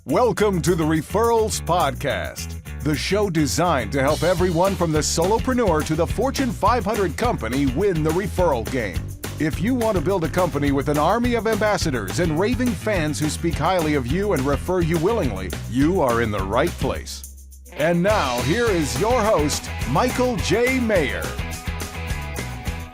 Welcome to the Referrals Podcast, the show designed to help everyone from the solopreneur to the Fortune 500 company win the referral game. If you want to build a company with an army of ambassadors and raving fans who speak highly of you and refer you willingly, you are in the right place. And now, here is your host, Michael J. Maher.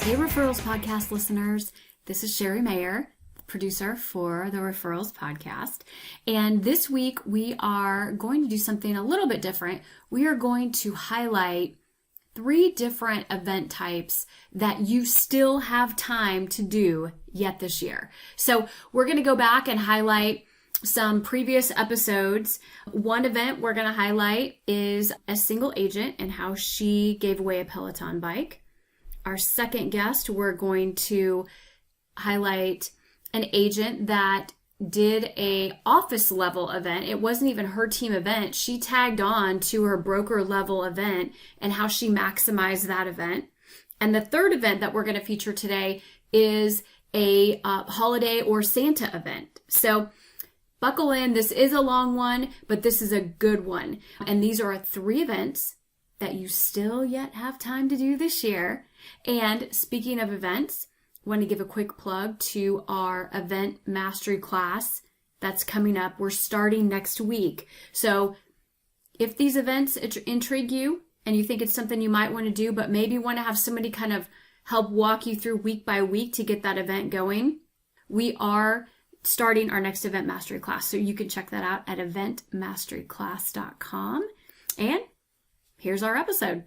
Hey, Referrals Podcast listeners. This is Sherry Maher, producer for the Referrals Podcast. And this week, we are going to do something a little bit different. We are going to highlight 3 different event types that you still have time to do yet this year. So we're going to go back and highlight some previous episodes. One event we're going to highlight is a single agent and how she gave away a Peloton bike. Our second guest, we're going to highlight an agent that did a office level event. It wasn't even her team event. She tagged on to her broker level event and how she maximized that event. And the third event that we're going to feature today is a holiday or Santa event. So buckle in. This is a long one, but this is a good one. And these are 3 events that you still yet have time to do this year. And speaking of events, I want to give a quick plug to our event mastery class that's coming up. We're starting next week. So if these events intrigue you and you think it's something you might want to do, but maybe want to have somebody kind of help walk you through week by week to get that event going, we are starting our next event mastery class. So you can check that out at eventmasteryclass.com. And here's our episode.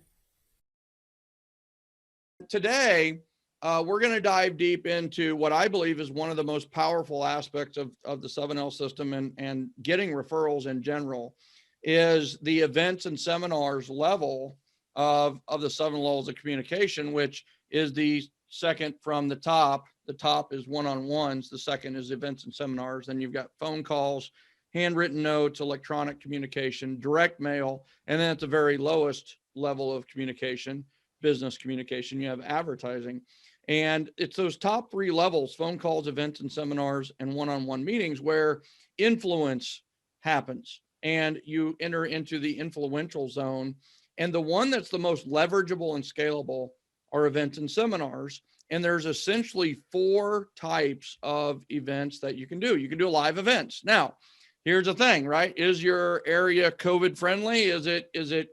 Today, we're going to dive deep into what I believe is one of the most powerful aspects of the 7L system and getting referrals in general is the events and seminars level of the 7 levels of communication, which is the second from the top. The top is one-on-ones. The second is events and seminars. Then you've got phone calls, handwritten notes, electronic communication, direct mail, and then at the very lowest level of communication, business communication, you have advertising. And it's those top 3 levels, phone calls, events and seminars, and one-on-one meetings where influence happens and you enter into the influential zone. And the one that's the most leverageable and scalable are events and seminars. And there's essentially 4 types of events that you can do. You can do live events. Now, here's the thing, right? Is your area COVID friendly? Is it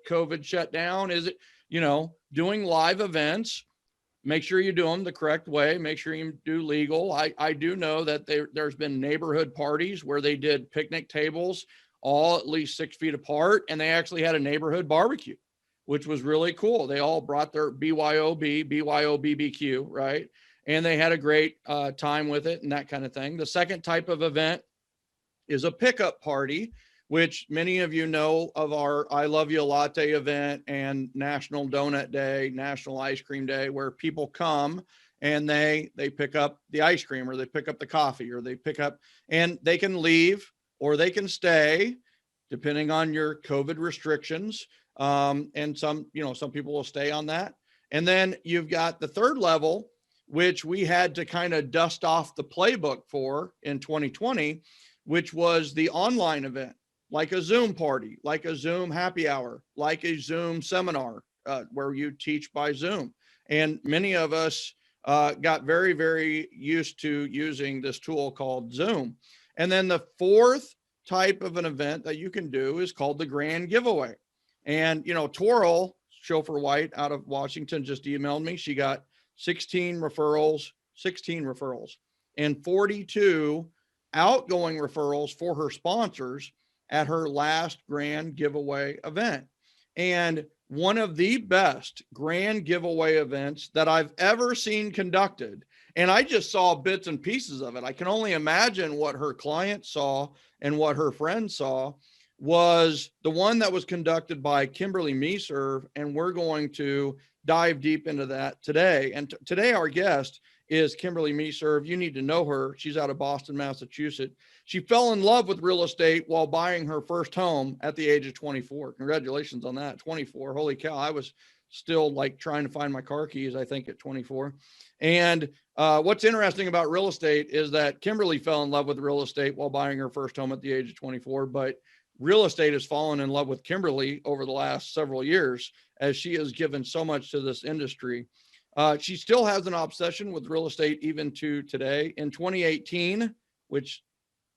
COVID shut down? Is it, doing live events? Make sure you do them the correct way. Make sure you do legal. I do know that there's been neighborhood parties where they did picnic tables all at least 6 feet apart, and they actually had a neighborhood barbecue, which was really cool. They all brought their BYOBBQ, right? And they had a great time with it and that kind of thing. The second type of event is a pickup party, which many of you know of our I Love You Latte event and National Donut Day, National Ice Cream Day, where people come and they pick up the ice cream or they pick up the coffee or they pick up, and they can leave or they can stay depending on your COVID restrictions. And some people will stay on that. And then you've got the third level, which we had to kind of dust off the playbook for in 2020, which was the online event. Like a Zoom party, like a Zoom happy hour, like a Zoom seminar where you teach by Zoom. And many of us got very, very used to using this tool called Zoom. And then the 4th type of an event that you can do is called the grand giveaway. And, Torrell, Chauffeur White out of Washington, just emailed me. She got 16 referrals, and 42 outgoing referrals for her sponsors at her last grand giveaway event. And one of the best grand giveaway events that I've ever seen conducted. And I just saw bits and pieces of it. I can only imagine what her clients saw and what her friends saw, was the one that was conducted by Kimberlee Meserve. And we're going to dive deep into that today. And today our guest is Kimberlee Meserve. You need to know her. She's out of Boston, Massachusetts. She fell in love with real estate while buying her first home at the age of 24. Congratulations on that. 24. Holy cow. I was still like trying to find my car keys, I think, at 24. And what's interesting about real estate is that Kimberlee fell in love with real estate while buying her first home at the age of 24, but real estate has fallen in love with Kimberlee over the last several years as she has given so much to this industry. She still has an obsession with real estate even to today. In 2018, which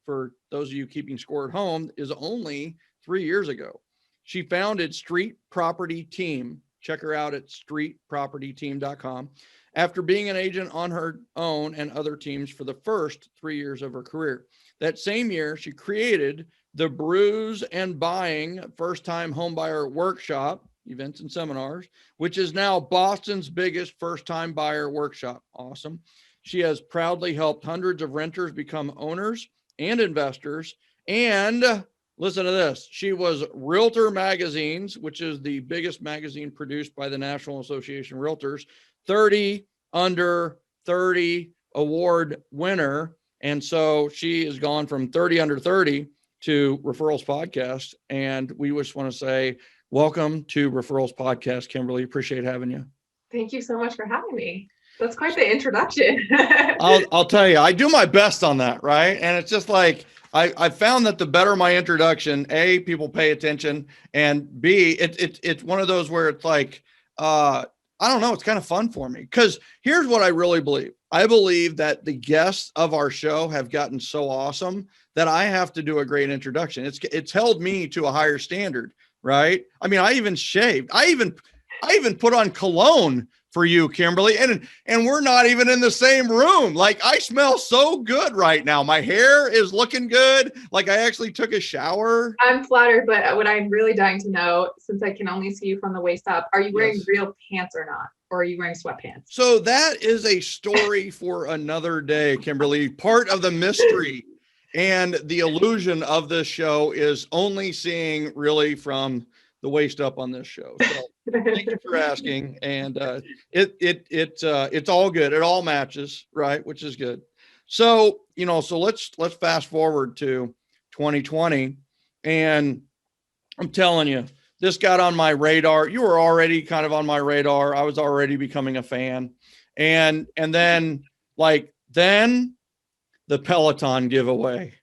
for those of you keeping score at home is only 3 years ago, she founded Street Property Team. Check her out at streetpropertyteam.com. After being an agent on her own and other teams for the first 3 years of her career. That same year, she created the Bruise and Buying First-Time Homebuyer Workshop, events and seminars, which is now Boston's biggest first-time buyer workshop. Awesome. She has proudly helped hundreds of renters become owners and investors. And listen to this. She was Realtor Magazine's, which is the biggest magazine produced by the National Association of Realtors, 30 under 30 award winner. And so she has gone from 30 under 30 to Referrals Podcast. And we just want to say, welcome to Referrals Podcast, Kimberlee. Appreciate having you. Thank you so much for having me. That's quite the introduction. I'll tell you, I do my best on that, right? And it's just like, I found that the better my introduction, A, people pay attention, and B, it's one of those where it's like, I don't know, it's kind of fun for me. Because here's what I really believe. I believe that the guests of our show have gotten so awesome that I have to do a great introduction. It's held me to a higher standard, right? I mean, I even shaved. I even put on cologne for you, Kimberlee, and we're not even in the same room. Like, I smell so good right now. My hair is looking good. Like, I actually took a shower. I'm flattered, but what I'm really dying to know, since I can only see you from the waist up, are you wearing real pants or not? Or are you wearing sweatpants? So that is a story for another day, Kimberlee. Part of the mystery and the illusion of this show is only seeing really from the waist up on this show. So thank you for asking. And it's all good. It all matches, right? Which is good. So, so let's fast forward to 2020. And I'm telling you, this got on my radar. You were already kind of on my radar. I was already becoming a fan. And then the Peloton giveaway.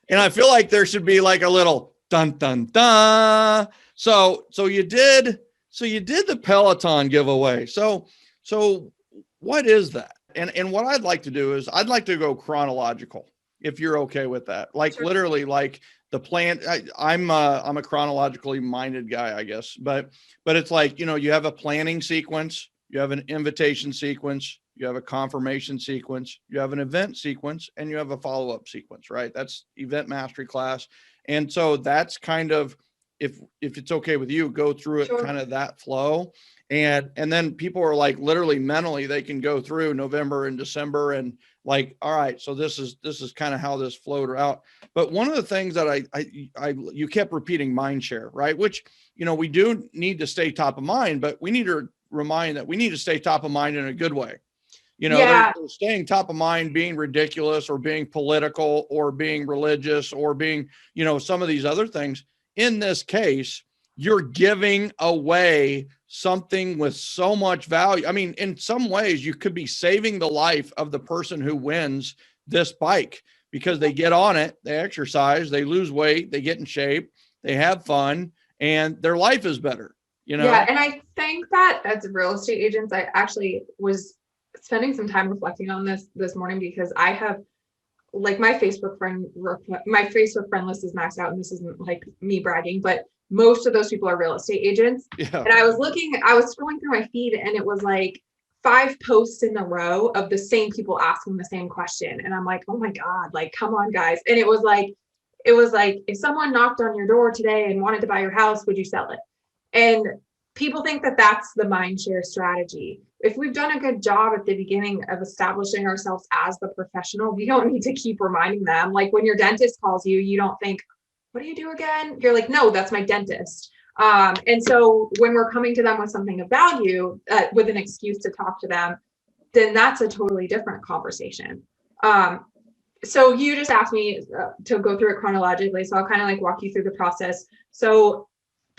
And I feel like there should be like a little dun, dun, dun. So you did the Peloton giveaway. So what is that? And what I'd like to do is I'd like to go chronological, if you're okay with that. Like, sure. Literally, like the plan. I'm a chronologically minded guy, I guess. But it's like, you have a planning sequence, you have an invitation sequence, you have a confirmation sequence, you have an event sequence, and you have a follow-up sequence, right? That's event mastery class. And so that's kind of, if it's okay with you, go through it, sure. Kind of that flow. And then people are like, literally mentally, they can go through November and December and like, all right, so this is kind of how this flowed out. But one of the things that you kept repeating mind share, right? Which, we do need to stay top of mind, but we need to remind that we need to stay top of mind in a good way. They're staying top of mind, being ridiculous or being political or being religious or being, some of these other things. In this case, you're giving away something with so much value. I mean, in some ways, you could be saving the life of the person who wins this bike because they get on it, they exercise, they lose weight, they get in shape, they have fun, and their life is better, Yeah, and I think that as real estate agents, I actually was spending some time reflecting on this morning because I have, like, my Facebook friend list is maxed out, and this isn't like me bragging, but most of those people are real estate agents. Yeah. And I was scrolling through my feed, and it was like 5 posts in a row of the same people asking the same question. And I'm like, oh my God, like, come on, guys. And it was like, if someone knocked on your door today and wanted to buy your house, would you sell it? And people think that that's the mindshare strategy. If we've done a good job at the beginning of establishing ourselves as the professional, we don't need to keep reminding them. Like, when your dentist calls you, you don't think, what do you do again? You're like, no, that's my dentist. And so when we're coming to them with something of value, with an excuse to talk to them, then that's a totally different conversation. So you just asked me to go through it chronologically. So I'll kind of like walk you through the process. So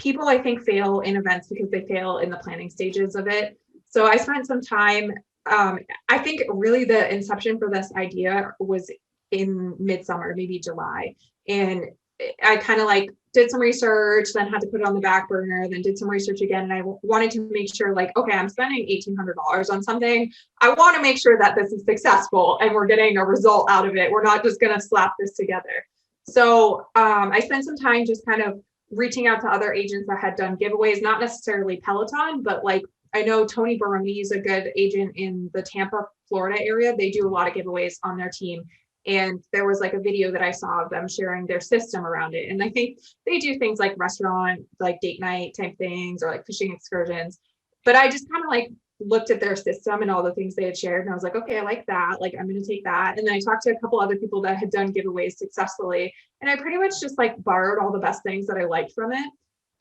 people I think fail in events because they fail in the planning stages of it. So I spent some time, I think really the inception for this idea was in midsummer, maybe July. And I kind of like did some research, then had to put it on the back burner, then did some research again. And I wanted to make sure like, okay, I'm spending $1,800 on something. I want to make sure that this is successful and we're getting a result out of it. We're not just going to slap this together. So I spent some time just kind of reaching out to other agents that had done giveaways, not necessarily Peloton, but like I know Tony Baroni is a good agent in the Tampa, Florida area. They do a lot of giveaways on their team. And there was like a video that I saw of them sharing their system around it. And I think they do things like restaurant, like date night type things or like fishing excursions. But I just kind of like looked at their system and all the things they had shared. And I was like, okay, I like that. Like, I'm going to take that. And then I talked to a couple other people that had done giveaways successfully. And I pretty much just like borrowed all the best things that I liked from it.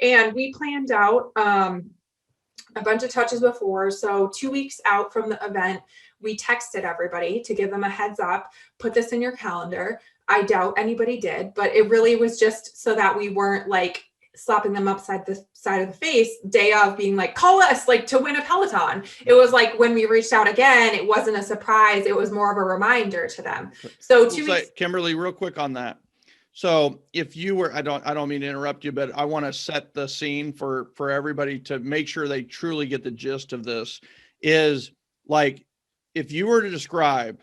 And we planned out a bunch of touches before. So 2 weeks out from the event, we texted everybody to give them a heads up, put this in your calendar. I doubt anybody did, but it really was just so that we weren't like slapping them upside the side of the face day of being like, call us like to win a Peloton. It was like when we reached out again, it wasn't a surprise. It was more of a reminder to them. So 2 weeks. Kimberlee, real quick on that. So if you were, I don't mean to interrupt you, but I want to set the scene for everybody to make sure they truly get the gist of this is like, if you were to describe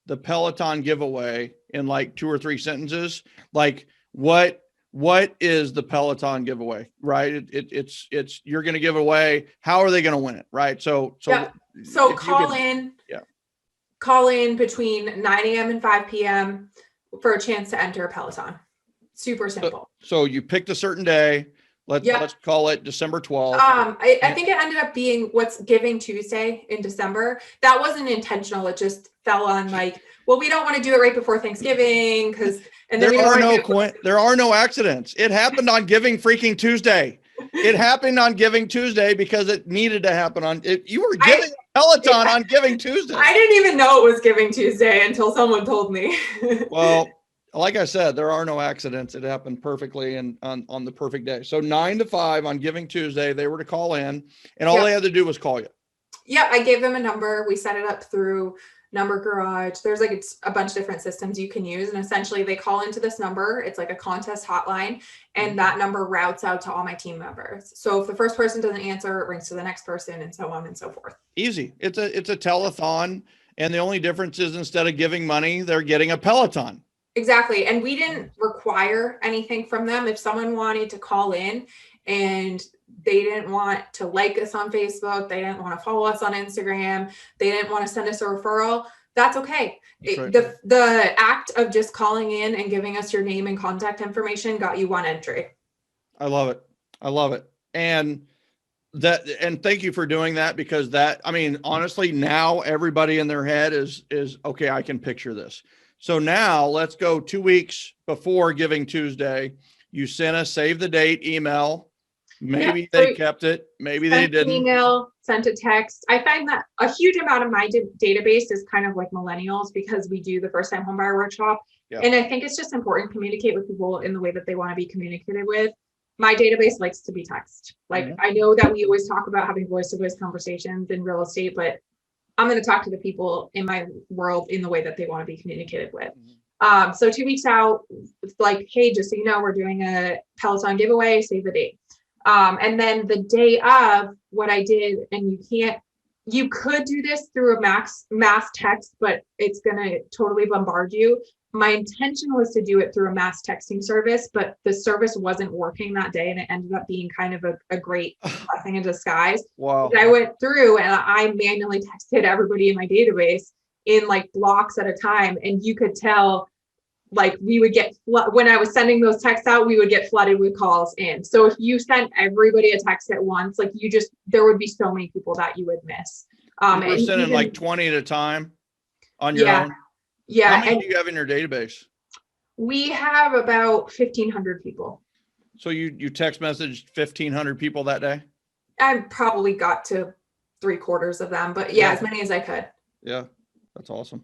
the Peloton giveaway in like 2 or 3 sentences, like what is the Peloton giveaway, right? It's you're going to give away. How are they going to win it? Right. So call in between 9 a.m. and 5 p.m. for a chance to enter a Peloton. Super simple. So you picked a certain day. Let's call it December 12th. I think it ended up being what's Giving Tuesday in December. That wasn't intentional. It just fell on like, well, we don't want to do it right before Thanksgiving there are no accidents. It happened on Giving freaking Tuesday. It happened on Giving Tuesday because it needed to happen on it. You were giving Peloton on Giving Tuesday. I didn't even know it was Giving Tuesday until someone told me. Well, like I said, there are no accidents. It happened perfectly and on the perfect day. So 9 to 5 on Giving Tuesday, they were to call in and all they had to do was call you. Yeah. I gave them a number. We set it up through Number Garage. There's like a bunch of different systems you can use. And essentially they call into this number. It's like a contest hotline and that number routes out to all my team members. So if the first person doesn't answer, it rings to the next person and so on and so forth. Easy. It's a telethon. And the only difference is instead of giving money, they're getting a Peloton. Exactly. And we didn't require anything from them. If someone wanted to call in and they didn't want to like us on Facebook, they didn't want to follow us on Instagram, they didn't want to send us a referral, that's okay. Right. The act of just calling in and giving us your name and contact information got you 1 entry. I love it. And thank you for doing that because honestly, now everybody in their head is okay. I can picture this. So now let's go 2 weeks before Giving Tuesday. You sent a save the date email. Maybe they kept it. Maybe they didn't. Email, sent a text. I find that a huge amount of my database is kind of like millennials because we do the first time homebuyer workshop. Yeah. And I think it's just important to communicate with people in the way that they want to be communicated with. My database likes to be text. Like I know that we always talk about having voice to voice conversations in real estate, but I'm going to talk to the people in my world in the way that they want to be communicated with. So 2 weeks out, it's like, hey, just so you know, we're doing a Peloton giveaway, save the date. And then the day of, what I did, and you could do this through a mass text, but it's going to totally bombard you. My intention was to do it through a mass texting service, but the service wasn't working that day. And it ended up being kind of a great blessing in disguise. Wow. I went through and I manually texted everybody in my database in like blocks at a time. And you could tell like we would get, when I was sending those texts out, we would get flooded with calls in. So if you sent everybody a text at once, like there would be so many people that you would miss. You were sending like 20 at a time on your own? Yeah. How many do you have in your database? We have about 1,500 people. So you text messaged 1,500 people that day? I probably got to 3/4 of them, but yeah, as many as I could. Yeah, that's awesome.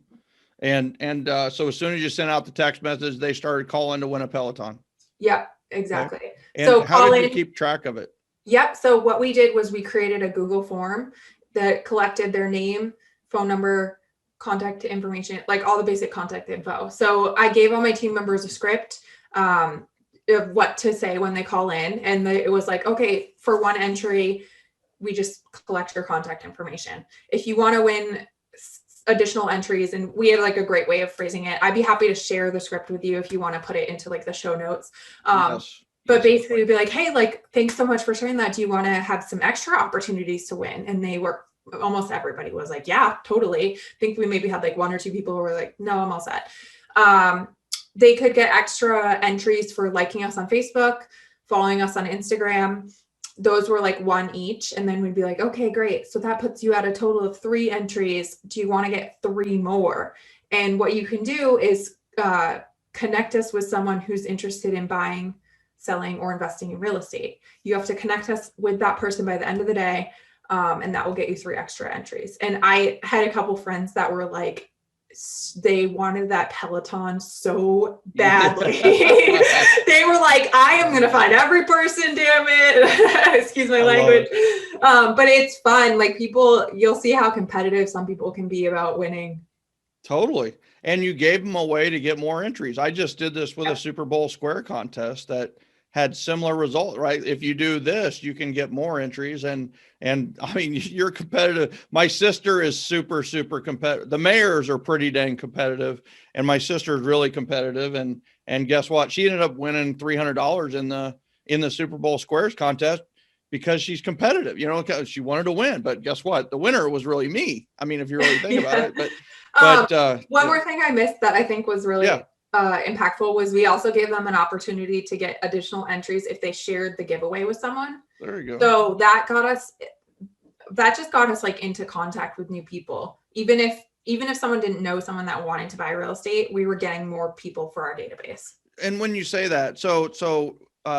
And so as soon as you sent out the text message, they started calling to win a Peloton. Yep. exactly. Okay. And So how did you keep track of it? Yep. So what we did was we created a Google form that collected their name, phone number, contact information, like all the basic contact info. So I gave all my team members a script of what to say when they call in. And it was like, okay, for one entry, we just collect your contact information. If you want to win additional entries, and we had like a great way of phrasing it, I'd be happy to share the script with you if you want to put it into like the show notes. Yes. But basically it'd be like, hey, like, thanks so much for sharing that. Do you want to have some extra opportunities to win? And they were, almost everybody was like, yeah, totally. I think we maybe had like one or two people who were like, no, I'm all set. They could get extra entries for liking us on Facebook, following us on Instagram. Those were like one each. And then we'd be like, okay, great. So that puts you at a total of 3 entries. Do you want to get 3 more? And what you can do is connect us with someone who's interested in buying, selling, or investing in real estate. You have to connect us with that person by the end of the day. And that will get you 3 extra entries. And I had a couple friends that were like, they wanted that Peloton so badly. They were like, I am going to find every person, damn it. Excuse my language. But it's fun. Like, people, you'll see how competitive some people can be about winning. Totally. And you gave them a way to get more entries. I just did this with a Super Bowl square contest that had similar results, right? If you do this, you can get more entries. And I mean, you're competitive. My sister is super, super competitive. The Mahers are pretty dang competitive. And my sister is really competitive. And guess what? She ended up winning $300 in the Super Bowl squares contest because she's competitive, you know, because she wanted to win. But guess what? The winner was really me. I mean, if you really think about it, one more thing I missed that I think was really impactful was we also gave them an opportunity to get additional entries if they shared the giveaway with someone. There you go. So that just got us like into contact with new people. Even if someone didn't know someone that wanted to buy real estate, we were getting more people for our database. And when you say that, so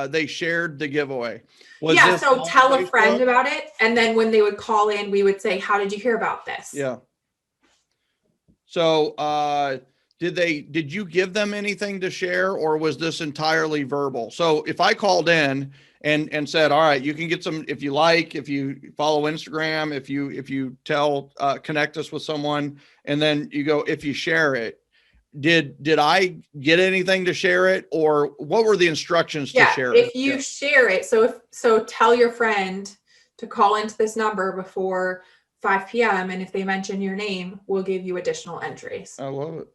they shared the giveaway. So tell a friend about it. And then when they would call in, we would say, how did you hear about this? Yeah. So, did you give them anything to share, or was this entirely verbal? So if I called in and said, all right, you can get some, if you like, if you follow Instagram, if you tell, connect us with someone, and then you go, if you share it, did I get anything to share it, or what were the instructions to share it? If you share it, so tell your friend to call into this number before 5 p.m. And if they mention your name, we'll give you additional entries. I love it.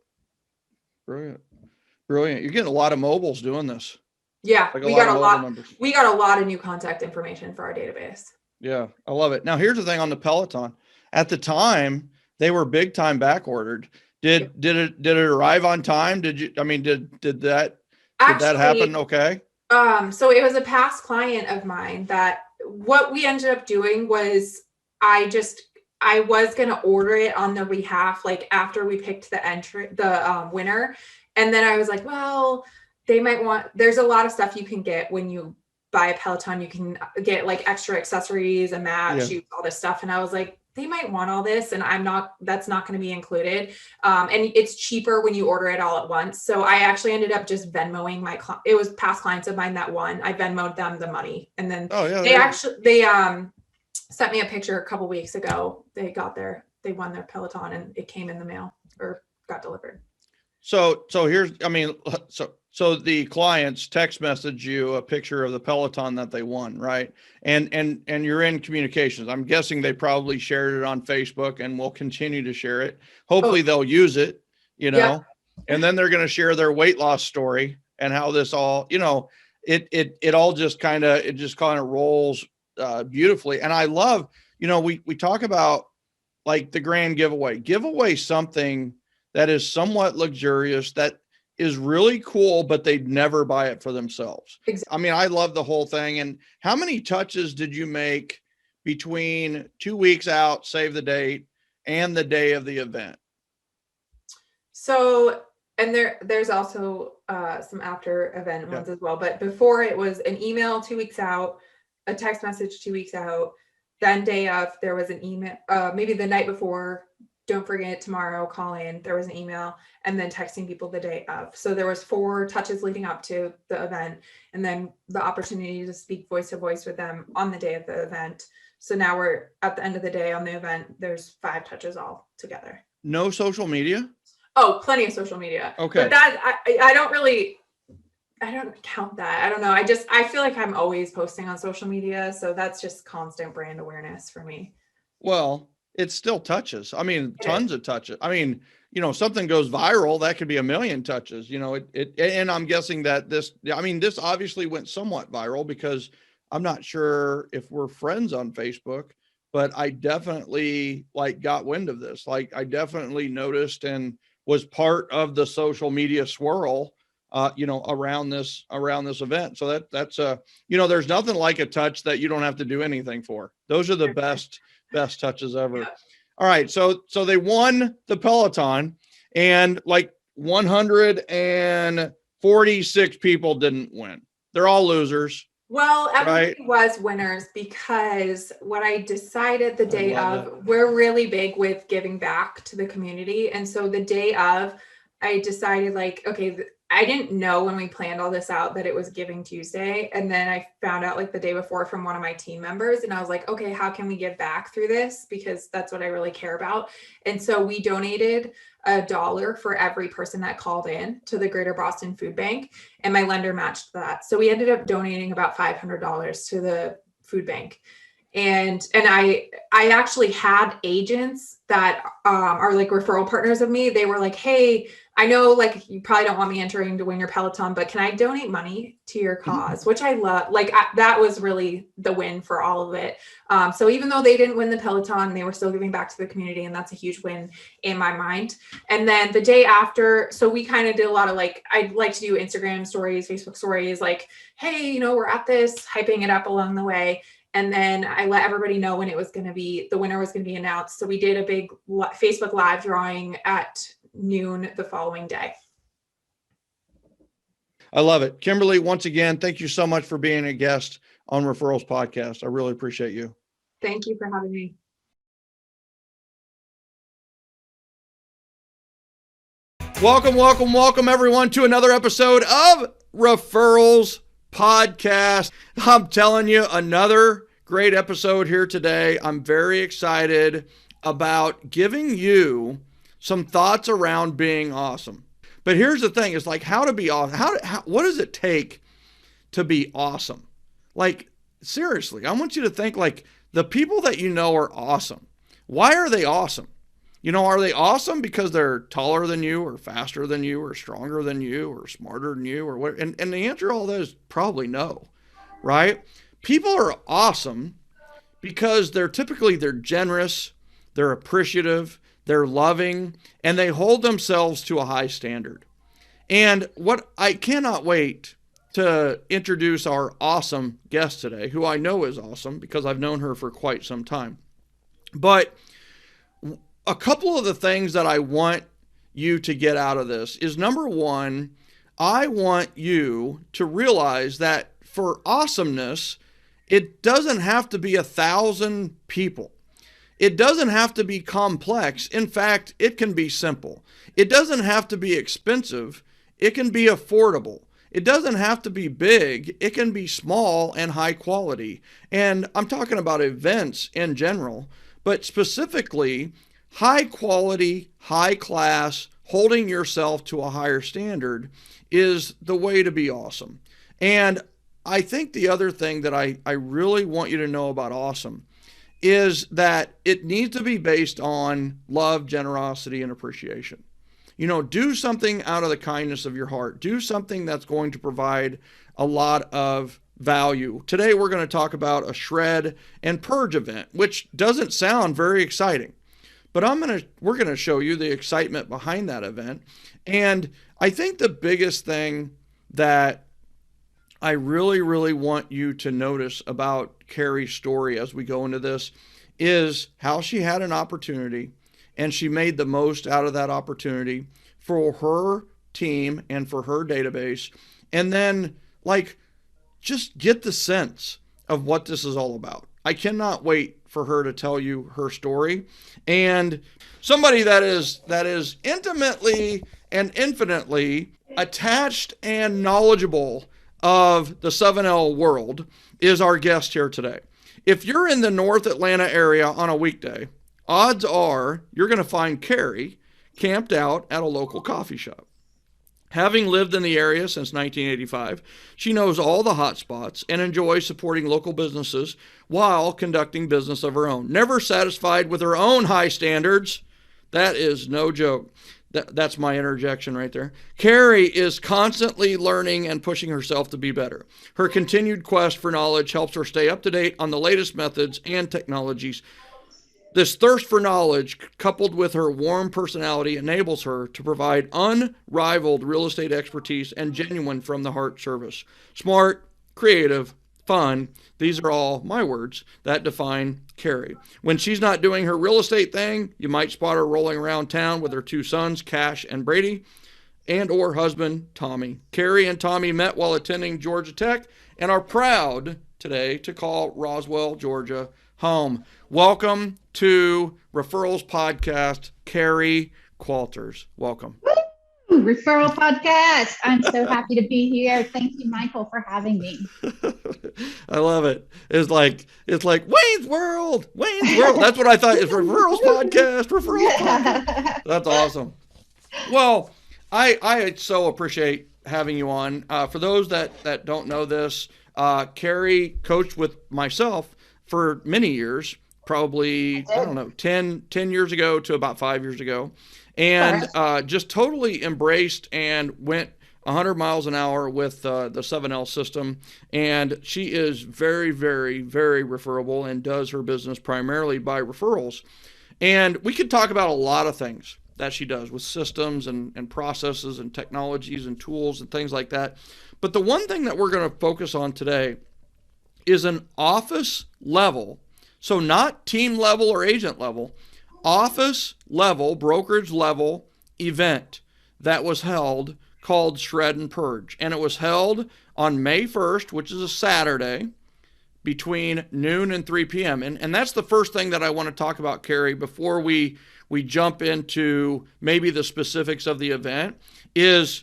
Brilliant. You're getting a lot of mobiles doing this. Yeah, like we got a lot of new contact information for our database. Yeah, I love it. Now, here's the thing on the Peloton. At the time, they were big time back ordered. Did it arrive on time? Did that happen? Okay. So it was a past client of mine that what we ended up doing was I was going to order it on their behalf, like after we picked the winner. And then I was like, well, they might want, there's a lot of stuff you can get when you buy a Peloton. You can get like extra accessories, a mat, shoes, all this stuff. And I was like, they might want all this, and that's not going to be included. And it's cheaper when you order it all at once. So I actually ended up just Venmoing it was past clients of mine that won. I Venmoed them the money. And then they sent me a picture a couple weeks ago. They won their Peloton, and it came in the mail or got delivered. So the clients text message you a picture of the Peloton that they won, right? And you're in communications. I'm guessing they probably shared it on Facebook and will continue to share it. Hopefully they'll use it, and then they're going to share their weight loss story and how this all, it all just kind of rolls beautifully. And I love, we talk about like the grand giveaway something that is somewhat luxurious, that is really cool, but they'd never buy it for themselves. Exactly. I mean, I love the whole thing. And how many touches did you make between 2 weeks out, save the date, and the day of the event? So, and there's also some after event ones as well. But before, it was an email 2 weeks out, a text message 2 weeks out, then day of, there was an email, maybe the night before, don't forget tomorrow, call in. There was an email, and then texting people the day of. So there was 4 touches leading up to the event, and then the opportunity to speak voice to voice with them on the day of the event. So now we're at the end of the day on the event, there's 5 touches all together. No social media? Oh, plenty of social media. Okay. But that I don't count that. I don't know. I feel like I'm always posting on social media. So that's just constant brand awareness for me. Well, it still touches. I mean, tons of touches. I mean, something goes viral, that could be 1 million touches, and I'm guessing that this obviously went somewhat viral because I'm not sure if we're friends on Facebook, but I definitely got wind of this. I definitely noticed and was part of the social media swirl, around this event. So that's there's nothing like a touch that you don't have to do anything for. Those are the best touches ever. Yeah. All right. So they won the Peloton, and 146 people didn't win. They're all losers. Well, everybody was winners, because what I decided the day of, we're really big with giving back to the community. And so the day of, I decided okay, I didn't know when we planned all this out that it was Giving Tuesday. And then I found out the day before from one of my team members, and I was like, okay, how can we give back through this? Because that's what I really care about. And so we donated $1 for every person that called in to the Greater Boston Food Bank, and my lender matched that. So we ended up donating about $500 to the food bank. And I actually had agents that are referral partners of me. They were like, hey, I know you probably don't want me entering to win your Peloton, but can I donate money to your cause? Which I love. That was really the win for all of it. So even though they didn't win the Peloton, they were still giving back to the community, and that's a huge win in my mind. And then the day after, so we kind of did a lot of I'd like to do Instagram stories, Facebook stories, hey, we're at this, hyping it up along the way. And then I let everybody know when it was going to be, the winner was going to be announced. So we did a big Facebook Live drawing at noon the following day. I love it. Kimberlee, once again, thank you so much for being a guest on Referrals Podcast. I really appreciate you. Thank you for having me. Welcome everyone to another episode of Referrals Podcast. I'm telling you, another great episode here today. I'm very excited about giving you some thoughts around being awesome. But here's the thing, it's how to be awesome. What does it take to be awesome? Seriously, I want you to think the people that are awesome. Why are they awesome? Are they awesome because they're taller than you, or faster than you, or stronger than you, or smarter than you, or what? And the answer to all that is probably no, right? People are awesome because they're generous, they're appreciative, they're loving, and they hold themselves to a high standard. And what I cannot wait to introduce our awesome guest today, who I know is awesome because I've known her for quite some time. But a couple of the things that I want you to get out of this is, number one, I want you to realize that for awesomeness, it doesn't have to be 1,000 people. It doesn't have to be complex. In fact, it can be simple. It doesn't have to be expensive. It can be affordable. It doesn't have to be big. It can be small and high quality. And I'm talking about events in general, but specifically high quality, high class, holding yourself to a higher standard is the way to be awesome. And I think the other thing that I really want you to know about awesome is that it needs to be based on love, generosity, and appreciation. Do something out of the kindness of your heart. Do something that's going to provide a lot of value. Today, we're going to talk about a shred and purge event, which doesn't sound very exciting, but we're going to show you the excitement behind that event. And I think the biggest thing that I really, really want you to notice about Carrie's story as we go into this is how she had an opportunity and she made the most out of that opportunity for her team and for her database. And then just get the sense of what this is all about. I cannot wait for her to tell you her story. And somebody that is intimately and infinitely attached and knowledgeable of the 7L world is our guest here today. If you're in the North Atlanta area on a weekday, odds are you're going to find Carrie camped out at a local coffee shop. Having lived in the area since 1985, she knows all the hot spots and enjoys supporting local businesses while conducting business of her own. Never satisfied with her own high standards. That is no joke. That's my interjection right there. Carrie is constantly learning and pushing herself to be better. Her continued quest for knowledge helps her stay up to date on the latest methods and technologies. This thirst for knowledge, coupled with her warm personality, enables her to provide unrivaled real estate expertise and genuine from-the-heart service. Smart, creative, fun, these are all my words that define Carrie. When she's not doing her real estate thing, you might spot her rolling around town with her two sons, Cash and Brady, and or husband, Tommy. Carrie and Tommy met while attending Georgia Tech and are proud today to call Roswell, Georgia, home. Welcome to Referrals Podcast, Carrie Qualters. Welcome. Woo! Referral Podcast. I'm so happy to be here. Thank you, Michael, for having me. I love it. It's like Wayne's World. That's what I thought. It's Referrals Podcast. Podcast. That's awesome. Well, I so appreciate having you on. For those that don't know this, Carrie coached with myself for many years, probably, I don't know, 10 years ago to about 5 years ago, and just totally embraced and went 100 miles an hour with the 7L system. And she is very, very, very referable and does her business primarily by referrals. And we could talk about a lot of things that she does with systems and processes and technologies and tools and things like that. But the one thing that we're going to focus on today is an office level, so not team level or agent level, office level, brokerage level event that was held called Shred and Purge. And it was held on May 1st, which is a Saturday, between noon and 3 p.m. And that's the first thing that I want to talk about, Carrie, before we jump into maybe the specifics of the event, is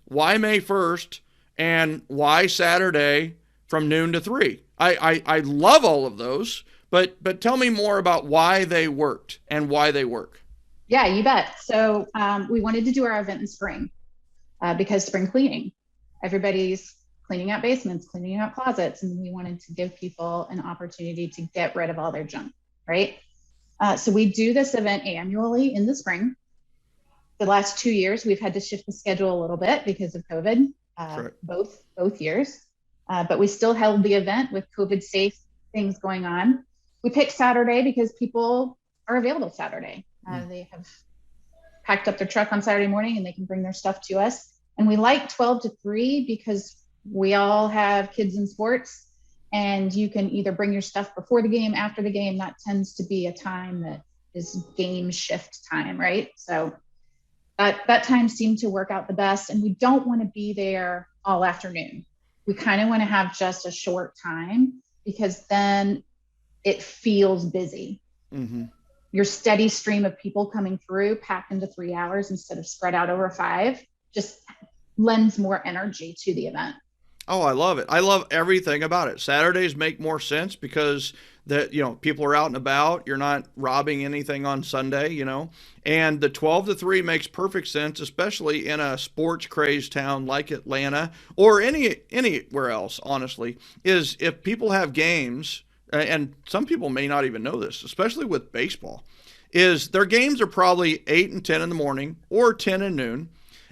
why May 1st and why Saturday from noon to 3. I love all of those, but tell me more about why they worked and why they work. Yeah, you bet. So we wanted to do our event in spring because spring cleaning, everybody's cleaning out basements, cleaning out closets, and we wanted to give people an opportunity to get rid of all their junk, right? So we do this event annually in the spring. The last 2 years, we've had to shift the schedule a little bit because of COVID, both years. But we still held the event with COVID safe things going on. We picked Saturday because people are available Saturday. They have packed up their truck on Saturday morning and they can bring their stuff to us. And we like 12 to 3 because we all have kids in sports and you can either bring your stuff before the game, after the game. That tends to be a time that is game shift time, right? So that time seemed to work out the best. And we don't want to be there all afternoon. We kind of want to have just a short time because then it feels busy. Mm-hmm. Your steady stream of people coming through packed into 3 hours instead of spread out over 5 just lends more energy to the event. Oh, I love it. I love everything about it. Saturdays make more sense because people are out and about. You're not robbing anything on Sunday, and the 12 to 3 makes perfect sense, especially in a sports crazed town like Atlanta or anywhere else, honestly, is if people have games, and some people may not even know this, especially with baseball, is their games are probably 8 and 10 in the morning or 10 and noon.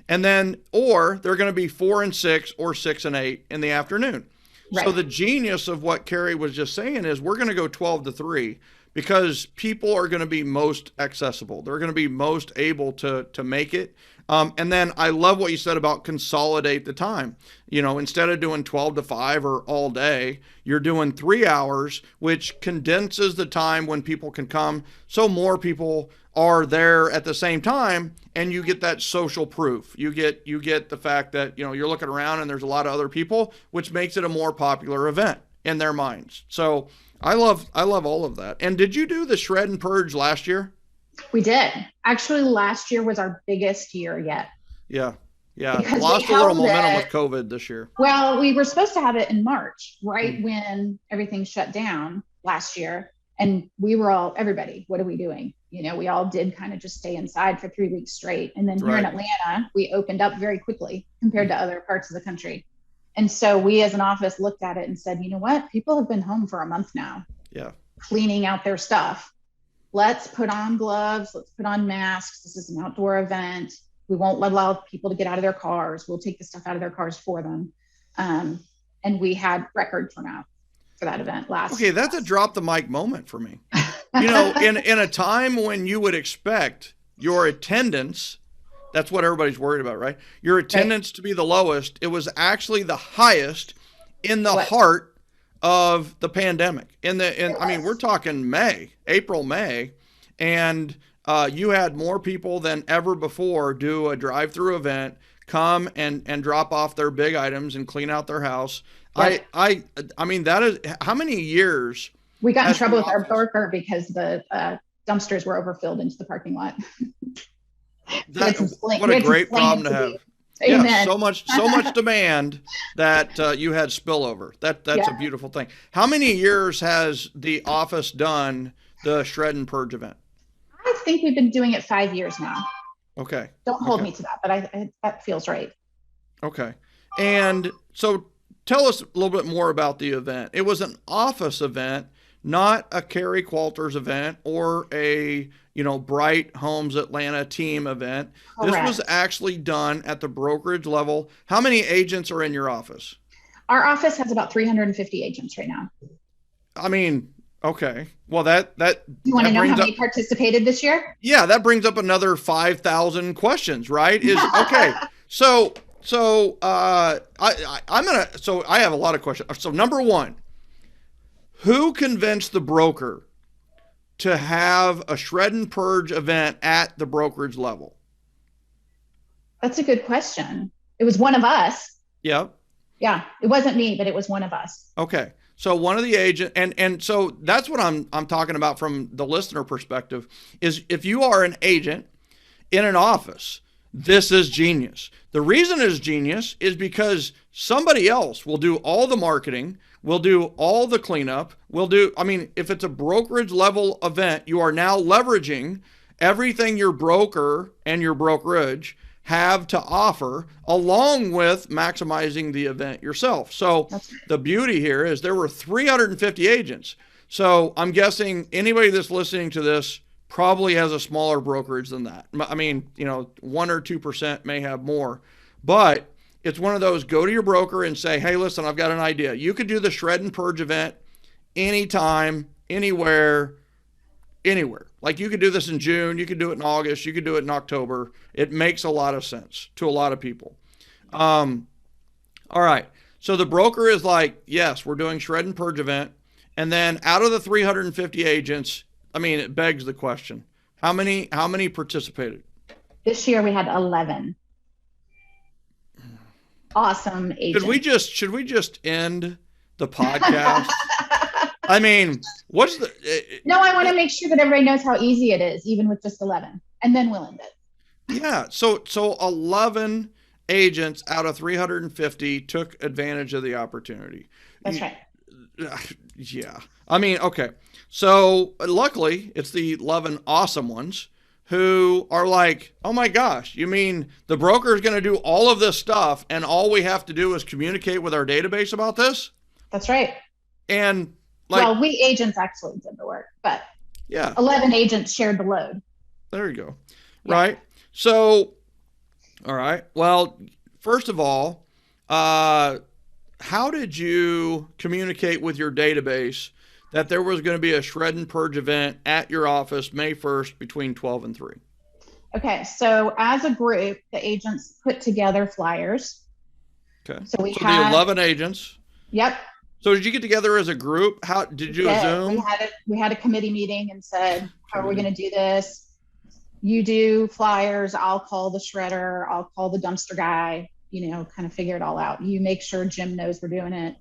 And then, or they're going to be 4 and 6 or 6 and 8 in the afternoon. Right. So the genius of what Carrie was just saying is we're going to go 12 to 3 because people are going to be most accessible. They're going to be most able to make it. And then I love what you said about consolidate the time. Instead of doing 12 to 5 or all day, you're doing 3 hours, which condenses the time when people can come. So more people are there at the same time, and you get that social proof. You get the fact that, you're looking around and there's a lot of other people, which makes it a more popular event. in their minds. So I love all of that. And did you do the shred and purge last year? We did. Actually, last year was our biggest year yet. Yeah. Yeah. Because Lost a little momentum with COVID this year. Well, we were supposed to have it in March, right when everything shut down last year. And we were all, everybody, what are we doing? You know, we all did kind of just stay inside for 3 weeks straight. And then here in Atlanta, we opened up very quickly compared to other parts of the country. And so we as an office looked at it and said, you know what? People have been home for a month now. Yeah. Cleaning out their stuff. Let's put on gloves. Let's put on masks. This is an outdoor event. We won't allow people to get out of their cars. We'll take the stuff out of their cars for them. And we had record turnout for that event last. Okay, that's a drop the mic moment for me. You know, in a time when you would expect your attendance, that's what everybody's worried about, right? Your attendance to be the lowest, it was actually the highest in the heart of the pandemic. I mean, we're talking April, May, and you had more people than ever before do a drive-through event, come and drop off their big items and clean out their house. Right. I mean, that is how many years we got in trouble with our broker because the dumpsters were overfilled into the parking lot. What a great problem to have. Yeah, so much demand that you had spillover. That's a beautiful thing. How many years has the office done the shred and purge event? I think we've been doing it 5 years now. Okay. Don't hold me to that, but that feels right. Okay. And so tell us a little bit more about the event. It was an office event, not a Carrie Qualters event or a, Bright Homes Atlanta team event. Correct. This was actually done at the brokerage level. How many agents are in your office? Our office has about 350 agents right now. I mean, okay. Well, you want to know how many participated this year? Yeah, that brings up another 5,000 questions, right? Okay. So I have a lot of questions. So number one, who convinced the broker to have a shred and purge event at the brokerage level? That's a good question. It was one of us. Yep. Yeah, it wasn't me, but it was one of us. Okay. So one of the agent, and so that's what I'm talking about from the listener perspective, is if you are an agent in an office, this is genius. The reason it's genius is because somebody else will do all the marketing, will do all the cleanup, if it's a brokerage level event, you are now leveraging everything your broker and your brokerage have to offer, along with maximizing the event yourself. So the beauty here is there were 350 agents. So I'm guessing anybody that's listening to this probably has a smaller brokerage than that. I mean, 1 or 2% may have more, but it's one of those, go to your broker and say, hey, listen, I've got an idea. You could do the shred and purge event anytime, anywhere. Like you could do this in June, you could do it in August, you could do it in October. It makes a lot of sense to a lot of people. All right. So the broker is like, yes, we're doing shred and purge event. And then out of the 350 agents, it begs the question, how many participated? This year we had 11. Awesome agents. Should we just end the podcast? What's the... No, I want to make sure that everybody knows how easy it is, even with just 11, and then we'll end it. Yeah. So 11 agents out of 350 took advantage of the opportunity. That's right. Yeah. Okay. So luckily it's the 11 awesome ones who are like, oh my gosh, you mean the broker is going to do all of this stuff and all we have to do is communicate with our database about this? That's right. And we agents actually did the work, but yeah, 11 agents shared the load. There you go. Yeah. Right. So, all right. Well, first of all, how did you communicate with your database that there was going to be a shred and purge event at your office May 1st between 12 and 3? Okay. So as a group, the agents put together flyers. Okay. So the 11 agents. Yep. So did you get together as a group? How did you Zoom? We had a committee meeting and said, how are we going to do this? You do flyers. I'll call the shredder. I'll call the dumpster guy, kind of figure it all out. You make sure Jim knows we're doing it.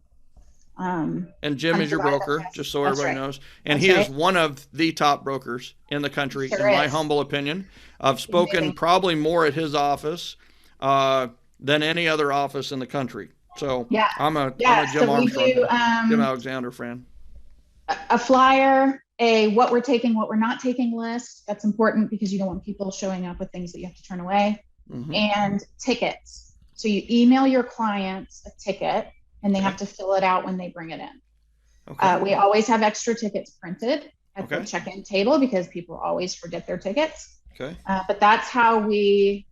And Jim is your broker, just so everybody knows. And he is one of the top brokers in the country, in my humble opinion. I've spoken probably more at his office than any other office in the country. So I'm a Jim Armstrong, Jim Alexander fan. A flyer, a what we're taking, what we're not taking list. That's important because you don't want people showing up with things that you have to turn away. And tickets. So you email your clients a ticket and they have to fill it out when they bring it in. We always have extra tickets printed at the check-in table because people always forget their tickets. But that's how they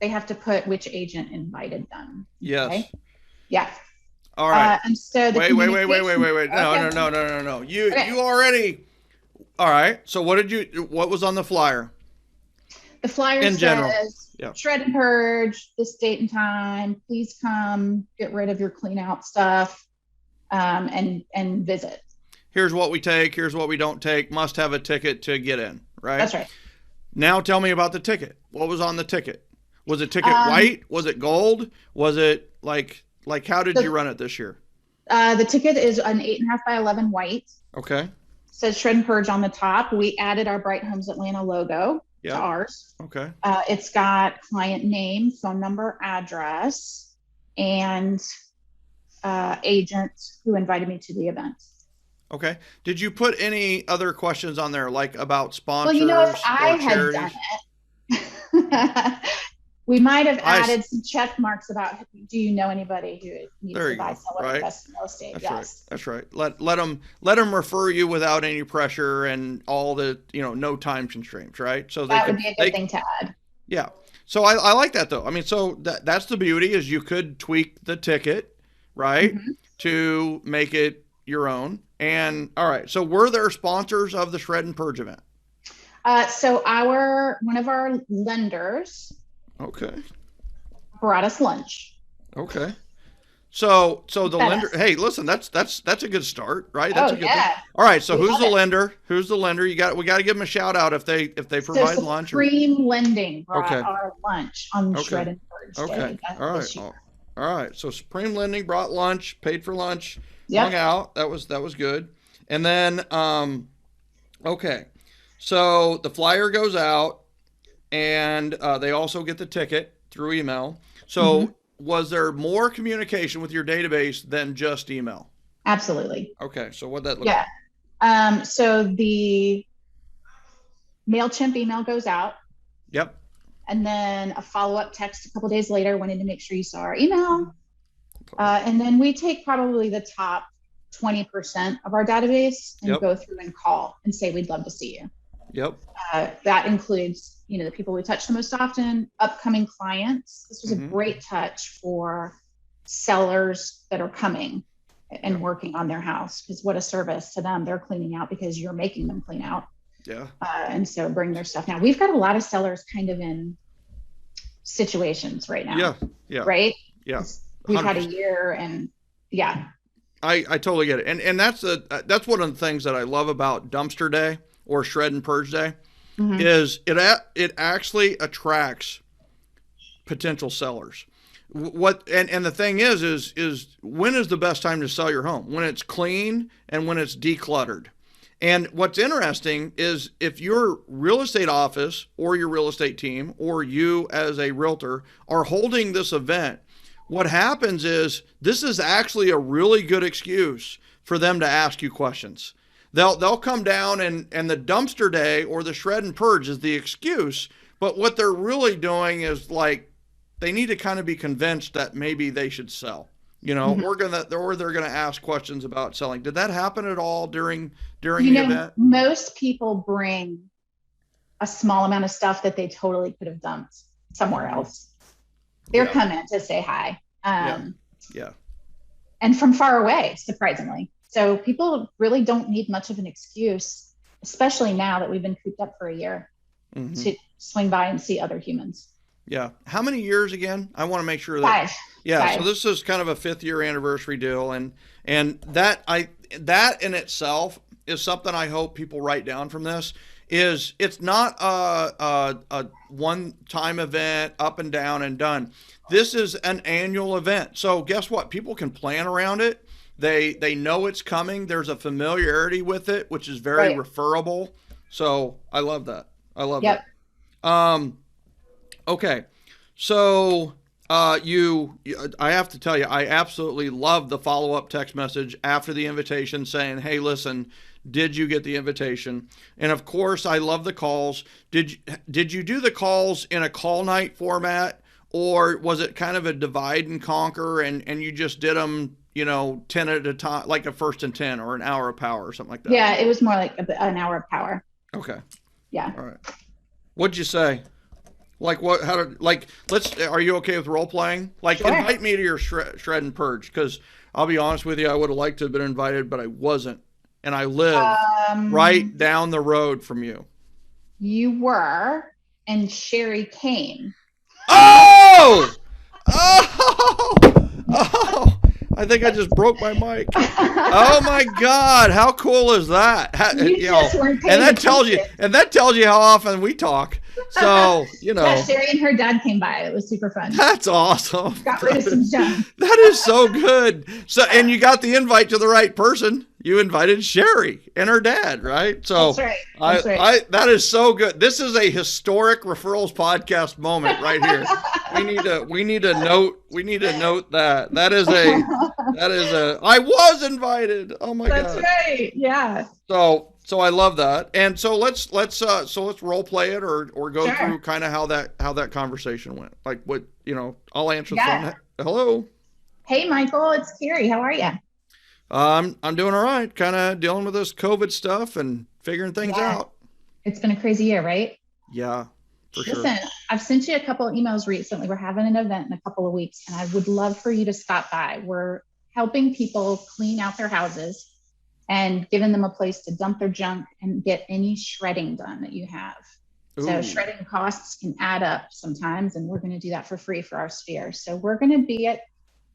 have to put which agent invited them. Yes. Okay? Yeah. All right. And so wait. No. You already. All right. So what was on the flyer? The flyer in general says, shred and purge this date and time. Please come get rid of your clean out stuff and visit. Here's what we take. Here's what we don't take. Must have a ticket to get in. Right. That's right. Now tell me about the ticket. What was on the ticket? Was it ticket white? Was it gold? Was it like how did you run it this year? The ticket is an 8.5 by 11 white. Okay. Says shred and purge on the top. We added our Bright Homes Atlanta logo to ours. Okay. It's got client name, phone number, address, and agent who invited me to the event. Okay. Did you put any other questions on there, like about sponsors? Well, if I had done it, we might have added some check marks about, do you know anybody who needs to buy, sell, or invest in real estate? That's right. Let them refer you without any pressure and all the, no time constraints, right? So that would be a good thing to add. Yeah. So I like that though. I mean, so that's the beauty is you could tweak the ticket, right, to make it your own. And all right. So were there sponsors of the Shred and Purge event? So one of our lenders. Okay. Brought us lunch. Okay. So the lender, hey, listen, that's a good start, right? That's a good thing. All right. So who's the lender? Who's the lender? We got to give them a shout out if they provide lunch. Supreme Lending brought our lunch on Shred and Purge Day. All right. All right. So Supreme Lending brought lunch, paid for lunch, hung out. That was good. And then okay. So the flyer goes out and they also get the ticket through email. So was there more communication with your database than just email? Absolutely. Okay. So what'd that look like? So the MailChimp email goes out. Yep. And then a follow-up text a couple days later, wanting to make sure you saw our email. And then we take probably the top 20% of our database and go through and call and say, we'd love to see you. Yep. That includes, the people we touch the most often, upcoming clients. This was a great touch for sellers that are coming and working on their house, because what a service to them. They're cleaning out because you're making them clean out. Yeah. And so bring their stuff. Now we've got a lot of sellers kind of in situations right now. Yeah. Yeah. Right. Yeah. 100%. We've had a year and I totally get it. And that's one of the things that I love about Dumpster Day or Shred and Purge Day is it actually attracts potential sellers. And the thing is when is the best time to sell your home? When it's clean and when it's decluttered. And what's interesting is if your real estate office or your real estate team or you as a realtor are holding this event, what happens is this is actually a really good excuse for them to ask you questions. They'll come down and the dumpster day or the shred and purge is the excuse, but what they're really doing is like they need to kind of be convinced that maybe they should sell. Or they're gonna ask questions about selling. Did that happen at all during the event? Most people bring a small amount of stuff that they totally could have dumped somewhere else. They're coming to say hi. And from far away, surprisingly. So people really don't need much of an excuse, especially now that we've been cooped up for a year, to swing by and see other humans. Yeah. How many years again? I want to make sure that. 5. Yeah. 5. So this is kind of a 5th year anniversary deal. And that in itself is something I hope people write down from this is it's not a one-time event up and down and done. This is an annual event. So guess what? People can plan around it. They know it's coming. There's a familiarity with it, which is very Right. referable. So I love that. I love Yep. that. Okay. So I have to tell you, I absolutely love the follow-up text message after the invitation saying, hey, listen, did you get the invitation? And of course, I love the calls. Did you do the calls in a call night format, or was it kind of a divide and conquer and you just did them, 10 at a time, like a first and 10 or an hour of power or something like that? Yeah, it was more like an hour of power. Okay. Yeah. All right. What'd you say? Like what? How did are you okay with role playing? Like, Sure. invite me to your shred and purge, because I'll be honest with you, I would have liked to have been invited, but I wasn't, and I live right down the road from you. You were, and Sherry came. Oh! Oh! I think I just broke my mic. Oh my God! How cool is that? You just weren't paying and that tells you how often we talk. So Yeah, Sherry and her dad came by. It was super fun. That's awesome. Got rid of some junk. That is so good. So, and you got the invite to the right person. You invited Sherry and her dad, right? So That's right. That's right. that is so good. This is a historic Referrals podcast moment right here. We need to note that I was invited. Oh my God. That's right. Yeah. So I love that. And so let's role play it or go Sure. through kind of how that conversation went. Like what, I'll answer the Yeah. phone. Hello. Hey, Michael, it's Carrie. How are you? I'm doing all right. Kind of dealing with this COVID stuff and figuring things Yeah. out. It's been a crazy year, right? Yeah, for sure. Listen, I've sent you a couple of emails recently. We're having an event in a couple of weeks, and I would love for you to stop by. We're helping people clean out their houses and giving them a place to dump their junk and get any shredding done that you have. So Ooh. shredding costs can add up sometimes, and we're going to do that for free for our sphere. So we're going to be at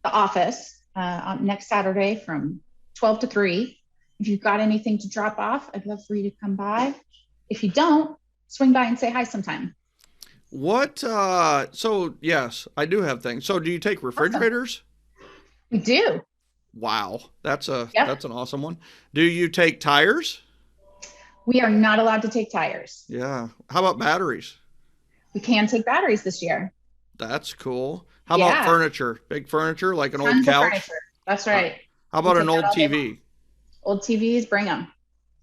the office on next Saturday from 12 to 3. If you've got anything to drop off, I'd love for you to come by. If you don't, swing by and say hi sometime. What? So yes, I do have things. So do you take refrigerators? We do. Wow, that's Yep. that's an awesome one. Do you take tires? We are not allowed to take tires. Yeah. How about batteries? We can take batteries this year. That's cool. How about Yeah. furniture? Big furniture, like an old Tons of couch? furniture. That's right. How about We an take old that all day TV? Old TVs, bring them.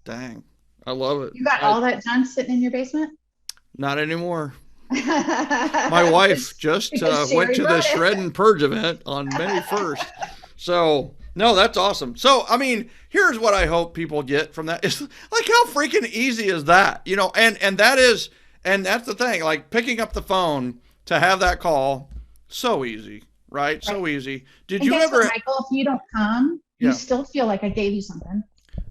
Dang, I love it. You got all that junk sitting in your basement? Not anymore. My My wife just because went to Sherry the brought it. Shred and Purge event on May 1st. So, no, that's awesome. So, I mean, here's what I hope people get from that. Is like, how freaking easy is that? And that's the thing, like picking up the phone to have that call, so easy, right? So easy. Did And you guess ever? what, Michael, if you don't come, Yeah. you still feel like I gave you something.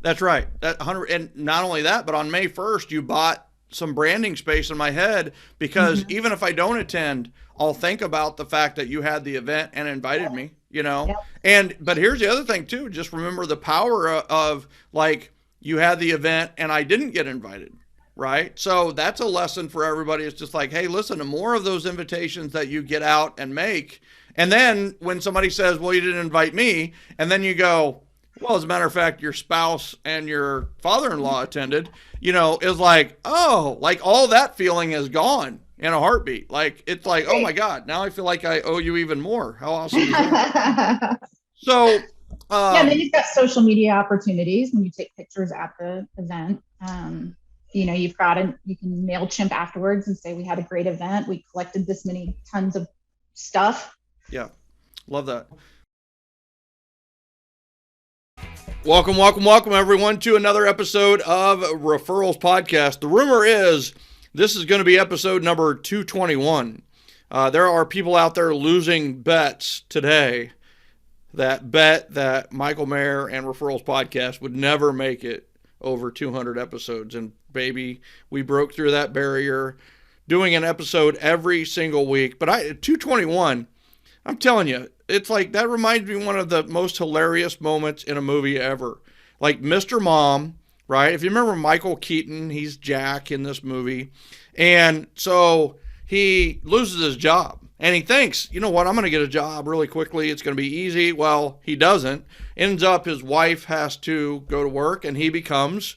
That's right. That 100, and not only that, but on May 1st, you bought some branding space in my head because even if I don't attend, I'll think about the fact that you had the event and invited me, Yep. but here's the other thing too. Just remember the power of like you had the event and I didn't get invited. Right. So that's a lesson for everybody. It's just like, hey, listen, the more of those invitations that you get out and make. And then when somebody says, well, you didn't invite me. And then you go, well, as a matter of fact, your spouse and your father-in-law attended, is like, oh, like all that feeling is gone in a heartbeat. Like, it's like, oh my God, now I feel like I owe you even more. How awesome is that? So, yeah, then you've got social media opportunities when you take pictures at the event. You can MailChimp afterwards and say, we had a great event. We collected this many tons of stuff. Yeah. Love that. Welcome, everyone, to another episode of Referrals Podcast. The rumor is this is going to be episode number 221. There are people out there losing bets today that bet that Michael Maher and Referrals Podcast would never make it over 200 episodes. And baby, we broke through that barrier doing an episode every single week. But 221, I'm telling you, it's like, that reminds me of one of the most hilarious moments in a movie ever. Like Mr. Mom, right? If you remember Michael Keaton, he's Jack in this movie. And so he loses his job. And he thinks, you know what, I'm going to get a job really quickly. It's going to be easy. Well, he doesn't. Ends up his wife has to go to work and he becomes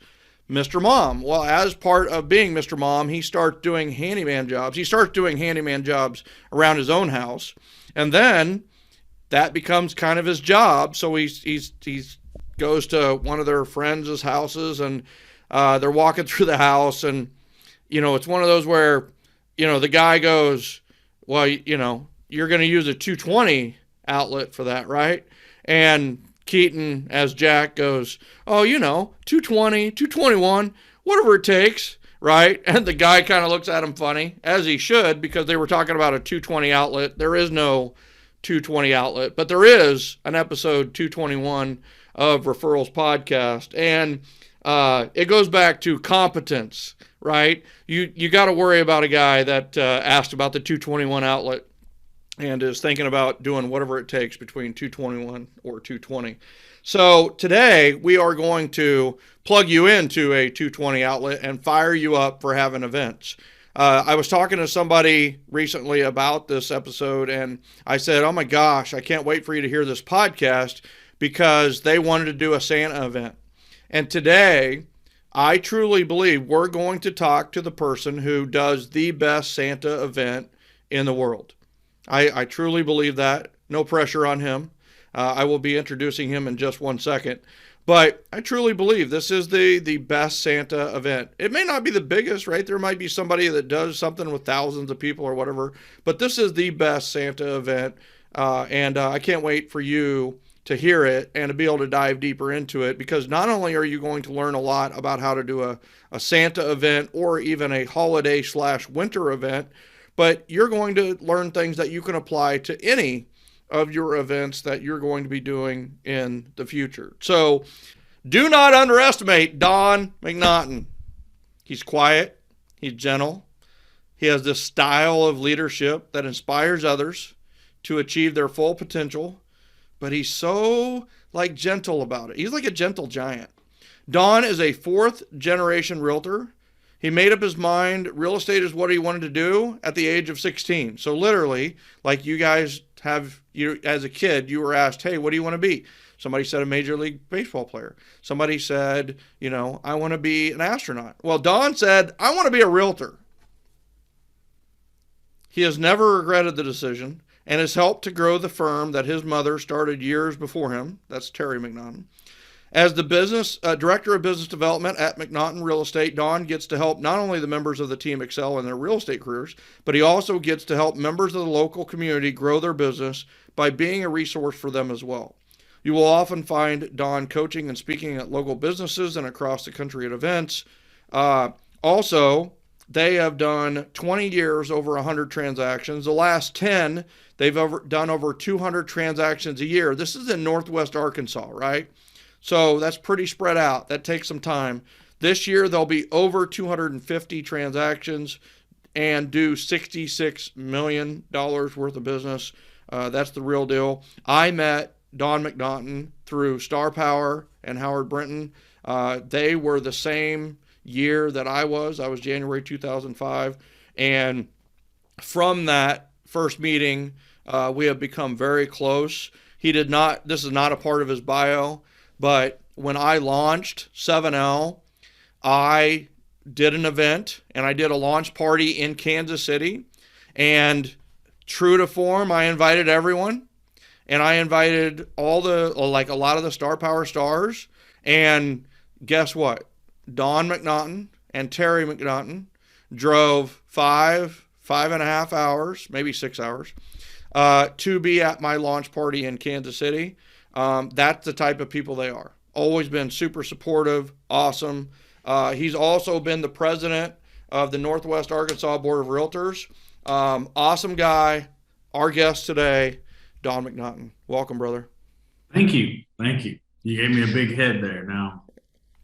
Mr. Mom. Well, as part of being Mr. Mom, he starts doing handyman jobs. He starts doing handyman jobs around his own house. And then that becomes kind of his job. So he goes to one of their friends' houses and they're walking through the house. And, you know, it's one of those where, you know, the guy goes, well, you know, you're going to use a 220 outlet for that, right? And Keaton, as Jack, goes, oh, you know, 220, 221, whatever it takes, right? And the guy kind of looks at him funny, as he should, because they were talking about a 220 outlet. There is no 220 outlet, but there is an episode 221 of Referrals podcast. And it goes back to competence, right? You got to worry about a guy that asked about the 221 outlet and is thinking about doing whatever it takes between 221 or 220. So today we are going to plug you into a 220 outlet and fire you up for having events. I was talking to somebody recently about this episode and I said, oh my gosh, I can't wait for you to hear this podcast because they wanted to do a Santa event. And today, I truly believe we're going to talk to the person who does the best Santa event in the world. I truly believe that. No pressure on him. I will be introducing him in just one second. But I truly believe this is the best Santa event. It may not be the biggest, right? There might be somebody that does something with thousands of people or whatever. But this is the best Santa event. And I can't wait for you to hear it and to be able to dive deeper into it, because not only are you going to learn a lot about how to do a Santa event or even a holiday/winter event, but you're going to learn things that you can apply to any of your events that you're going to be doing in the future. So do not underestimate Don McNaughton. He's quiet, he's gentle, he has this style of leadership that inspires others to achieve their full potential, but he's so gentle about it. He's like a gentle giant. Don is a 4th generation realtor. He made up his mind real estate is what he wanted to do at the age of 16. So literally, like you guys have, as a kid, you were asked, hey, what do you want to be? Somebody said a Major League Baseball player. Somebody said, you know, I want to be an astronaut. Well, Don said, I want to be a realtor. He has never regretted the decision and has helped to grow the firm that his mother started years before him. That's Terry McNaughton. As the director of business development at McNaughton Real Estate, Don gets to help not only the members of the team excel in their real estate careers, but he also gets to help members of the local community grow their business by being a resource for them as well. You will often find Don coaching and speaking at local businesses and across the country at events. Also, they have done 20 years, over 100 transactions. The last 10, they've done over 200 transactions a year. This is in Northwest Arkansas, right? So that's pretty spread out. That takes some time. This year, there'll be over 250 transactions and do $66 million worth of business. That's the real deal. I met Don McNaughton through Star Power and Howard Brinton. They were the same year that I was January 2005. And from that first meeting, we have become very close. This is not a part of his bio, but when I launched 7L, I did an event and I did a launch party in Kansas City. And true to form, I invited everyone. And I invited a lot of the Star Power stars. And guess what? Don McNaughton and Terry McNaughton drove 5.5 hours, maybe 6 hours, to be at my launch party in Kansas City. That's the type of people they are. Always been super supportive, awesome. He's also been the president of the Northwest Arkansas Board of Realtors. Awesome guy. Our guest today, Don McNaughton. Welcome, brother. Thank you. You gave me a big head there. Now,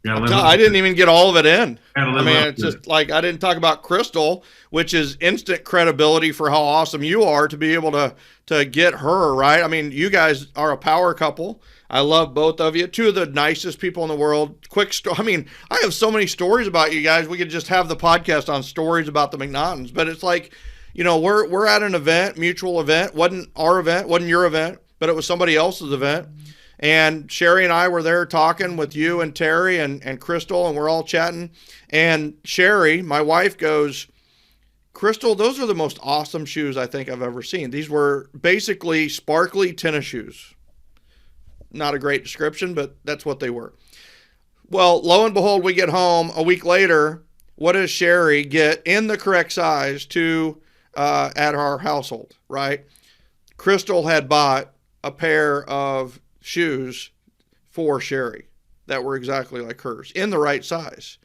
I didn't even get all of it in. It's just like I didn't talk about Crystal, which is instant credibility for how awesome you are to be able to get her, right? I mean, you guys are a power couple. I love both of you. Two of the nicest people in the world. Quick story. I mean, I have so many stories about you guys. We could just have the podcast on stories about the McNaughtons, but it's like, we're at an event, mutual event, wasn't our event, wasn't your event, but it was somebody else's event. And Sherry and I were there talking with you and Terry and Crystal, and we're all chatting. And Sherry, my wife, goes, Crystal, those are the most awesome shoes I think I've ever seen. These were basically sparkly tennis shoes. Not a great description, but that's what they were. Well, lo and behold, we get home a week later. What does Sherry get in the correct size to at our household, right? Crystal had bought a pair of shoes for Sherry that were exactly like hers in the right size.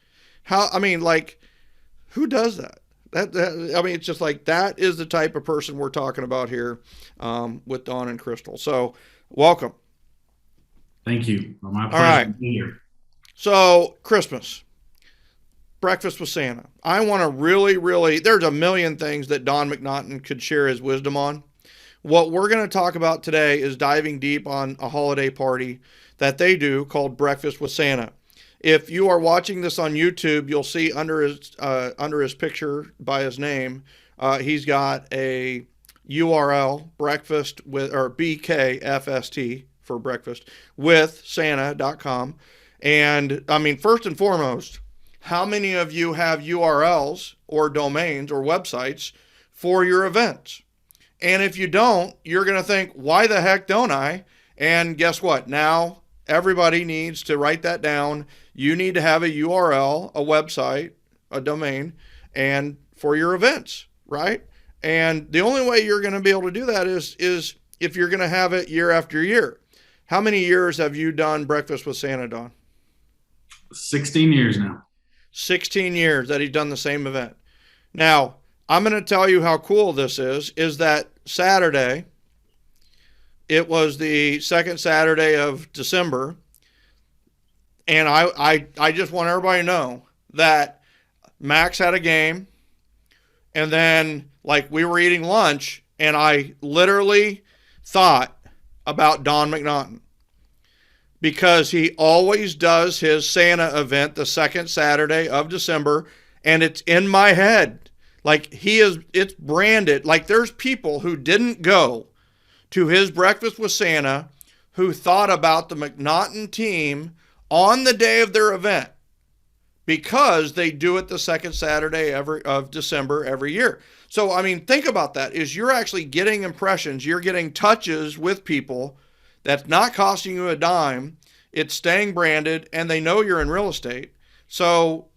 Who does that? It's just like, that is the type of person we're talking about here with Dawn and Crystal. So welcome. Thank you. Well, my pleasure All right. to be here. So Christmas, breakfast with Santa. I want to really, there's a million things that Don McNaughton could share his wisdom on. What we're going to talk about today is diving deep on a holiday party that they do called Breakfast with Santa. If you are watching this on YouTube, you'll see under his picture by his name, he's got a URL, breakfast with, or BKFST for breakfast with Santa.com. And first and foremost, how many of you have URLs or domains or websites for your events? And if you don't, you're going to think, why the heck don't I? And guess what? Now everybody needs to write that down. You need to have a URL, a website, a domain, and for your events, right? And the only way you're going to be able to do that is if you're going to have it year after year. How many years have you done Breakfast with Santa, Don? 16 years now. 16 years that he's done the same event. Now, I'm going to tell you how cool this is that Saturday, it was the second Saturday of December, and I just want everybody to know that Max had a game, and then we were eating lunch, and I literally thought about Don McNaughton, because he always does his Santa event the second Saturday of December, and it's in my head. It's branded. There's people who didn't go to his Breakfast with Santa who thought about the McNaughton team on the day of their event, because they do it the second Saturday of December every year. So, think about that. You're actually getting impressions. You're getting touches with people that's not costing you a dime. It's staying branded, and they know you're in real estate. So,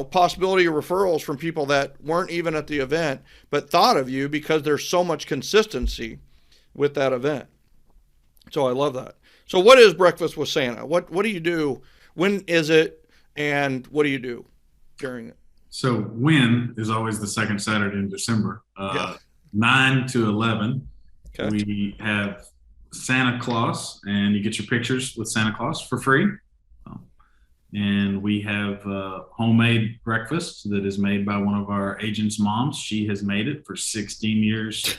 possibility of referrals from people that weren't even at the event, but thought of you because there's so much consistency with that event. So I love that. So what is Breakfast with Santa? What do you do? When is it? And what do you do during it? So when is always the second Saturday in December, 9 to 11. Okay. We have Santa Claus, and you get your pictures with Santa Claus for free. And we have homemade breakfast that is made by one of our agents' moms. She has made it for 16 years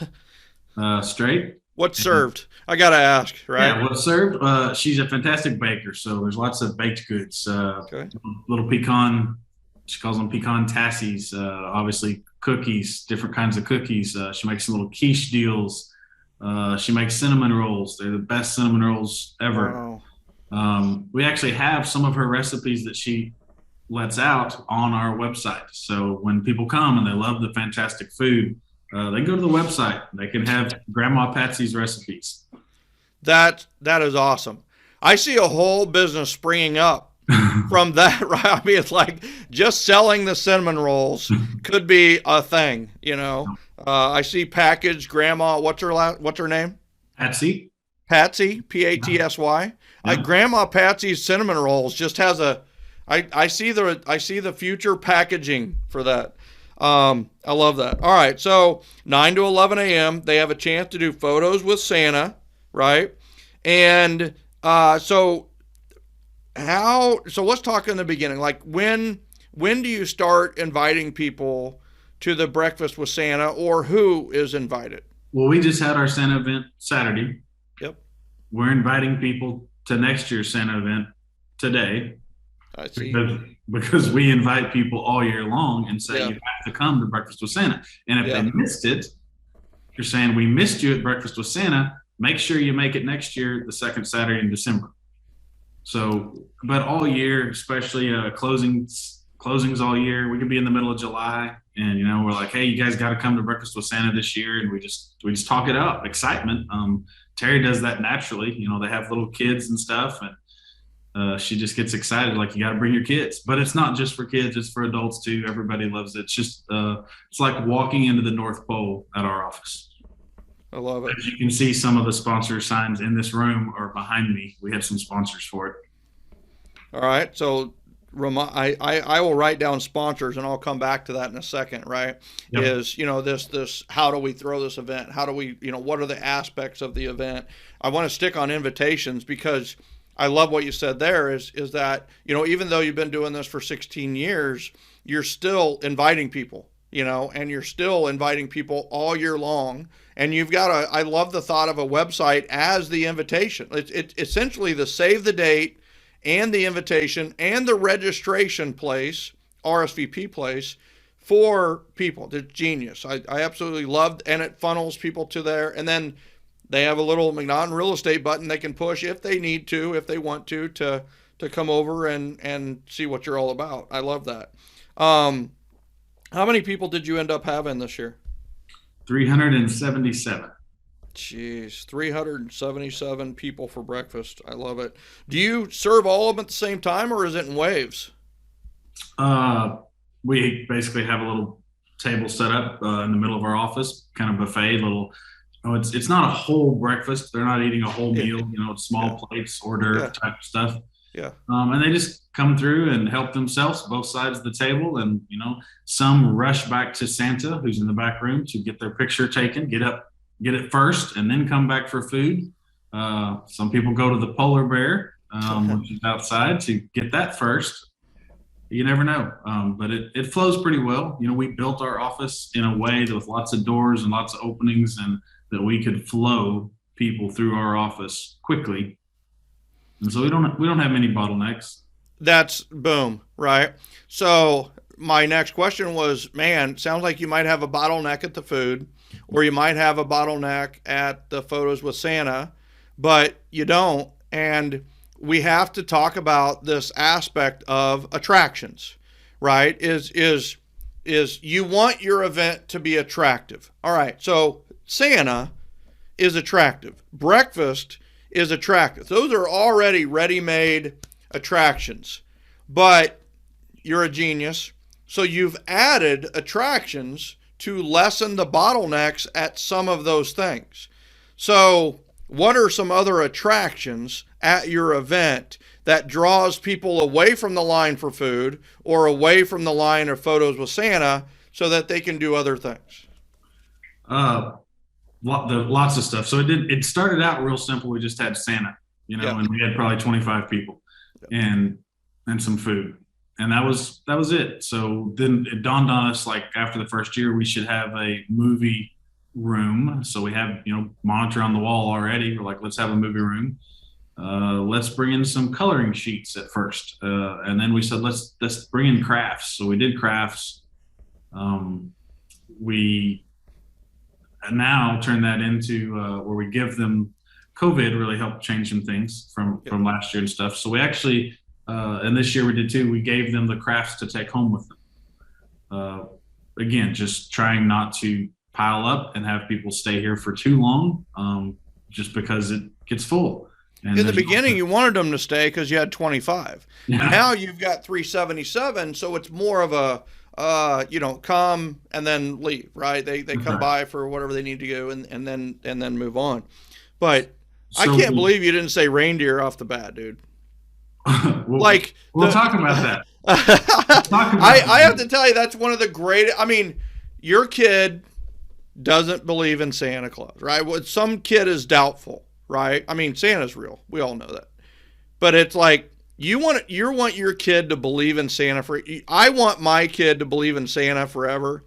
straight. What's served? I got to ask, right? Yeah, what's served? She's a fantastic baker, so there's lots of baked goods. Little pecan, she calls them pecan tassies, obviously cookies, different kinds of cookies. She makes some little quiche deals. She makes cinnamon rolls. They're the best cinnamon rolls ever. Wow. We actually have some of her recipes that she lets out on our website. So when people come and they love the fantastic food, they go to the website. They can have Grandma Patsy's recipes. That is awesome. I see a whole business springing up from that, right? It's like just selling the cinnamon rolls could be a thing, I see packaged Grandma, what's her name? Patsy, Patsy. Grandma Patsy's cinnamon rolls just has I see the future packaging for that. I love that. All right. So 9 to 11 a.m. they have a chance to do photos with Santa, right? And, so let's talk in the beginning. When do you start inviting people to the Breakfast with Santa, or who is invited? Well, we just had our Santa event Saturday. Yep. We're inviting people to next year's Santa event today. I see. Because we invite people all year long and say you have to come to Breakfast with Santa. And if they missed it, you're saying we missed you at Breakfast with Santa. Make sure you make it next year, the second Saturday in December. So, but all year, especially closings all year, we could be in the middle of July, and we're like, hey, you guys got to come to Breakfast with Santa this year, and we just talk it up, excitement. Terry does that naturally. They have little kids and stuff, and she just gets excited. Like, you got to bring your kids, but it's not just for kids; it's for adults too. Everybody loves it. It's just it's like walking into the North Pole at our office. I love it. As you can see, some of the sponsor signs in this room are behind me. We have some sponsors for it. All right, so I will write down sponsors, and I'll come back to that in a second. Right? Yep. Is this how do we throw this event? How do we what are the aspects of the event? I want to stick on invitations because I love what you said there. Is that even though you've been doing this for 16 years, you're still inviting people. And you're still inviting people all year long. And you've got I love the thought of a website as the invitation. It's essentially the save the date and the invitation and the registration place, RSVP place for people. It's genius. I absolutely loved, and it funnels people to there. And then they have a little McNaughton real estate button they can push if they need to, if they want to come over and see what you're all about. I love that. How many people did you end up having this year? 377. Jeez, 377 people for breakfast. I love it. Do you serve all of them at the same time, or is it in waves? We basically have a little table set up in the middle of our office, kind of buffet. It's not a whole breakfast. They're not eating a whole meal. Small plates, hors d'oeuvre type of stuff. Yeah. And they just come through and help themselves, both sides of the table. And, some rush back to Santa, who's in the back room, to get their picture taken, get it first, and then come back for food. Some people go to the polar bear, which is outside, to get that first. You never know. But it flows pretty well. We built our office in a way that with lots of doors and lots of openings, and that we could flow people through our office quickly. And so we don't have many bottlenecks. That's boom, right? So my next question was, man, sounds like you might have a bottleneck at the food, or you might have a bottleneck at the photos with Santa, but you don't. And we have to talk about this aspect of attractions, right? Is you want your event to be attractive. All right. So Santa is attractive. Breakfast is attractive. Those are already ready-made attractions, but you're a genius. So you've added attractions to lessen the bottlenecks at some of those things. So what are some other attractions at your event that draws people away from the line for food or away from the line of photos with Santa so that they can do other things? Lots of stuff. So it started out real simple. We just had Santa, and we had probably 25 people and some food. And that was it. So then it dawned on us, like after the first year, we should have a movie room. So we have, monitor on the wall already. We're like, let's have a movie room. Let's bring in some coloring sheets at first. And then we said, let's bring in crafts. So we did crafts. We now turn that into where we give them. COVID really helped change some things from last year and stuff. So we actually, and this year we did too, we gave them the crafts to take home with them. Again, just trying not to pile up and have people stay here for too long, just because it gets full. And in the beginning, you wanted them to stay because you had 25. Yeah. Now you've got 377, so it's more of a, come and then leave, right? They come by for whatever they need to go and then move on. But so, I can't believe you didn't say reindeer off the bat, dude. We'll talk about that. I have to tell you, that's one of the greatest. I mean, your kid doesn't believe in Santa Claus, right? Well, some kid is doubtful, right? I mean, Santa's real. We all know that. But it's like, you want your kid to believe in Santa I want my kid to believe in Santa forever.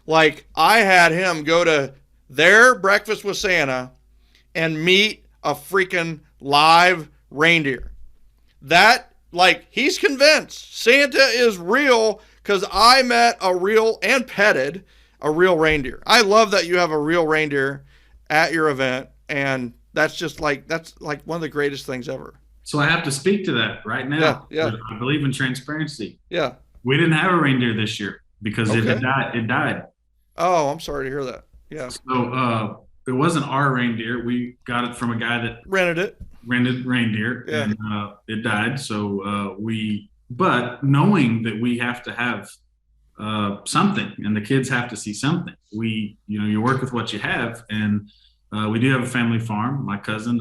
Like, I had him go to their breakfast with Santa and meet a freaking live reindeer. That like, he's convinced Santa is real because I met a real and petted a real reindeer. I love that you have a real reindeer at your event, and that's like one of the greatest things ever. So I have to speak to that right now. Yeah. I believe in transparency. Yeah. We didn't have a reindeer this year because Okay. it died. Oh, I'm sorry to hear that. Yeah. So it wasn't our reindeer. We got it from a guy that Rented reindeer, Yeah. and it died. So but knowing that we have to have something, and the kids have to see something. You work with what you have, and we do have a family farm. My cousin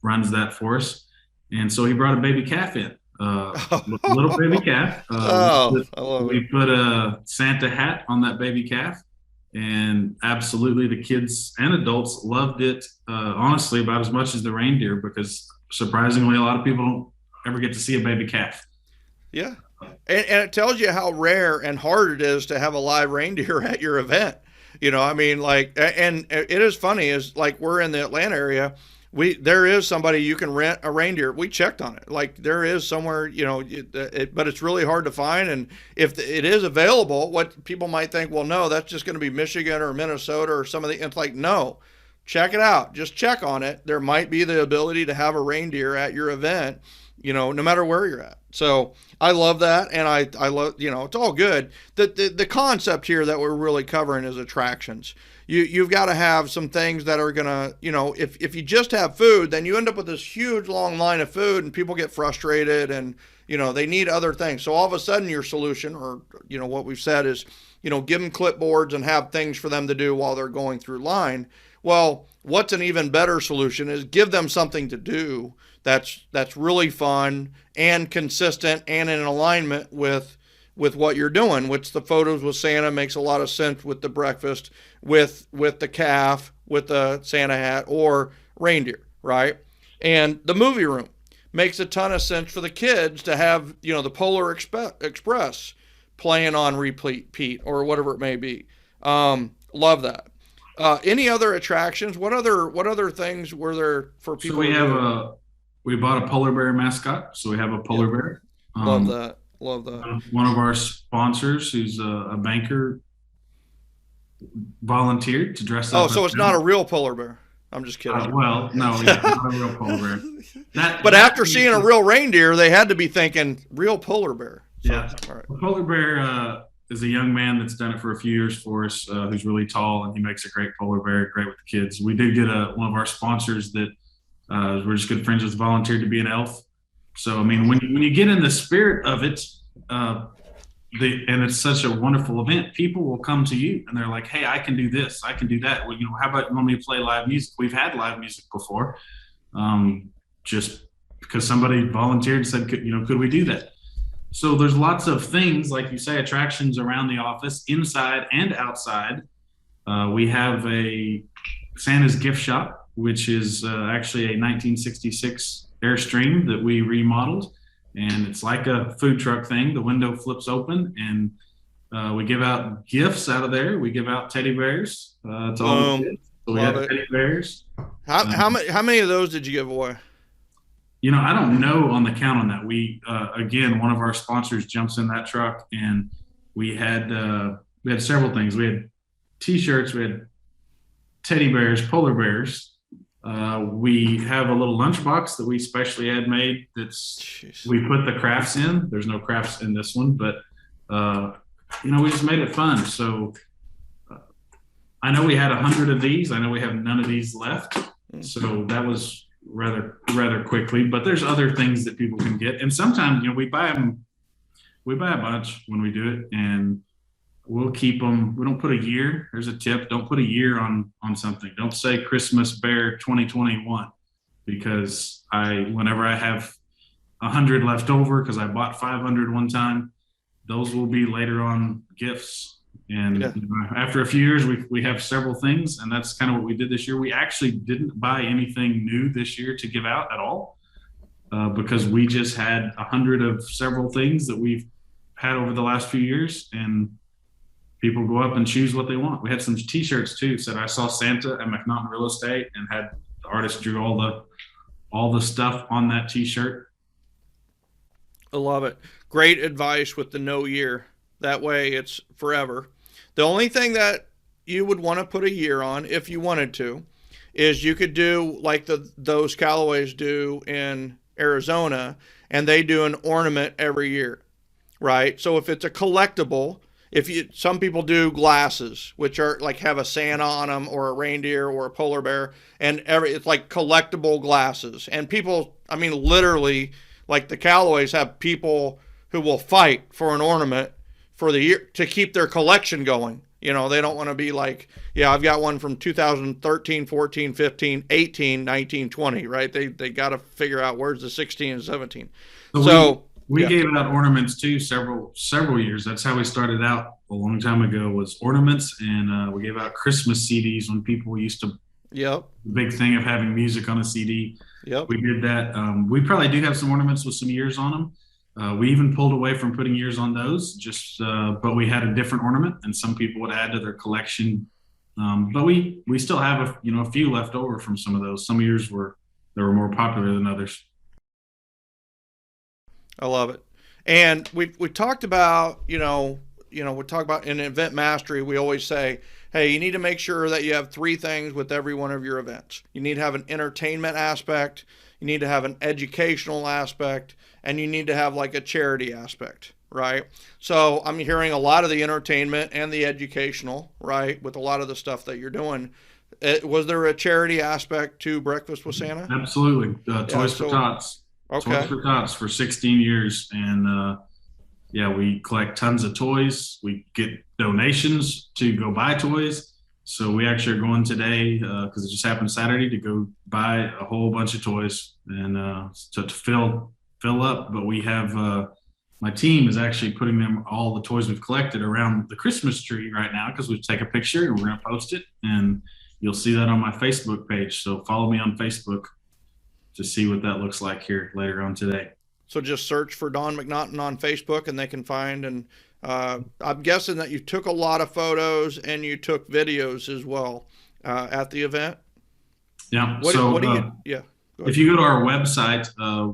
runs that for us, and so he brought a baby calf in, a little baby calf. I love we it. put a Santa hat on that baby calf, and absolutely the kids and adults loved it. Honestly, about as much as the reindeer, because surprisingly, a lot of people don't ever get to see a baby calf. Yeah. And it tells you how rare and hard it is to have a live reindeer at your event. I mean, like, and it is funny, is like, we're in the Atlanta area. There is somebody you can rent a reindeer. We checked on it. Like, there is somewhere, but it's really hard to find. And if it is available, what people might think, well, no, that's just going to be Michigan or Minnesota or some of the, it's like, no, check it out. Just check on it. There might be the ability to have a reindeer at your event, no matter where you're at. So I love that. And I love, it's all good. The concept here that we're really covering is attractions. You've got to have some things that are going to, if you just have food, then you end up with this huge long line of food and people get frustrated and, they need other things. So all of a sudden your solution, or, what we've said is, give them clipboards and have things for them to do while they're going through line. Well, what's an even better solution is give them something to do that's really fun and consistent and in alignment with what you're doing, which the photos with Santa makes a lot of sense, with the breakfast, with the calf, with the Santa hat or reindeer, right? And the movie room makes a ton of sense for the kids to have, the Polar Express playing on repeat or whatever it may be. Love that. Any other attractions? What other things were there for people? So we bought a polar bear mascot. So we have a polar bear. Love that. One of our sponsors, who's a banker, volunteered to dress up. Oh, so it's not a real polar bear. I'm just kidding. Well, no, yeah, not a real polar bear. But after seeing a real reindeer, they had to be thinking real polar bear. So, yeah. All right. The polar bear is a young man that's done it for a few years for us, who's really tall, and he makes a great polar bear, great with the kids. We did get one of our sponsors that we're just good friends with, volunteered to be an elf. So, I mean, when you get in the spirit of it, and it's such a wonderful event, people will come to you and they're like, hey, I can do this, I can do that. Well, how about you want me to play live music? We've had live music before, just because somebody volunteered and said, could we do that? So there's lots of things, like you say, attractions around the office, inside and outside. We have a Santa's gift shop, which is actually a 1966 Airstream that we remodeled. And it's like a food truck thing. The window flips open and we give out gifts out of there. We give out teddy bears. It's all good. So we have teddy bears. How many of those did you give away? I don't know on the count on that. We again, one of our sponsors jumps in that truck, and we had several things. We had T-shirts, we had teddy bears, polar bears. We have a little lunchbox that we specially had made. We put the crafts in. There's no crafts in this one, but we just made it fun. So I know we had 100 of these. I know we have none of these left. So that was rather quickly, but there's other things that people can get. And sometimes, we buy a bunch when we do it, and we'll keep them. We don't put a year. There's a tip. Don't put a year on something. Don't say Christmas Bear 2021, because whenever I have 100 left over, because I bought 500 one time, those will be later on gifts. And after a few years, we have several things, and that's kind of what we did this year. We actually didn't buy anything new this year to give out at all, because we just had 100 of several things that we've had over the last few years, and people go up and choose what they want. We had some T-shirts too, said I saw Santa at McNaughton Real Estate, and had the artist drew all the stuff on that T-shirt. I love it. Great advice with the no year. That way it's forever. The only thing that you would want to put a year on, if you wanted to, is you could do like those Callaways do in Arizona, and they do an ornament every year, right? So if it's a collectible, some people do glasses, which are like have a Santa on them or a reindeer or a polar bear, and it's like collectible glasses. And people, I mean, literally, like the Callaways have people who will fight for an ornament for the year to keep their collection going. You know, they don't want to be like, yeah, I've got one from 2013, 14, 15, 18, 19, 20, right? They got to figure out where's the 16 and 17. So we gave out ornaments too several years. That's how we started out a long time ago, was ornaments, and we gave out Christmas CDs when people used to. Yep. The big thing of having music on a CD. Yep. We did that. We probably do have some ornaments with some years on them. We even pulled away from putting years on those, but we had a different ornament, and some people would add to their collection. But we still have a few left over from some of those. Some years they were more popular than others. I love it. And we talked about, we talk about in event mastery, we always say, hey, you need to make sure that you have three things with every one of your events. You need to have an entertainment aspect, you need to have an educational aspect, and you need to have like a charity aspect, right? So I'm hearing a lot of the entertainment and the educational, right, with a lot of the stuff that you're doing. Was there a charity aspect to Breakfast with Santa? Absolutely. Toys for Tots. Okay. Toys for Tots for 16 years. And we collect tons of toys. We get donations to go buy toys. So we actually are going today, because it just happened Saturday, to go buy a whole bunch of toys and to fill up. But we have my team is actually putting all the toys we've collected around the Christmas tree right now, because we take a picture and we're going to post it, and you'll see that on my Facebook page. So follow me on Facebook to see what that looks like here later on today. So just search for Don McNaughton on Facebook and they can find. And I'm guessing that you took a lot of photos and you took videos as well at the event. Yeah. If you go to our website,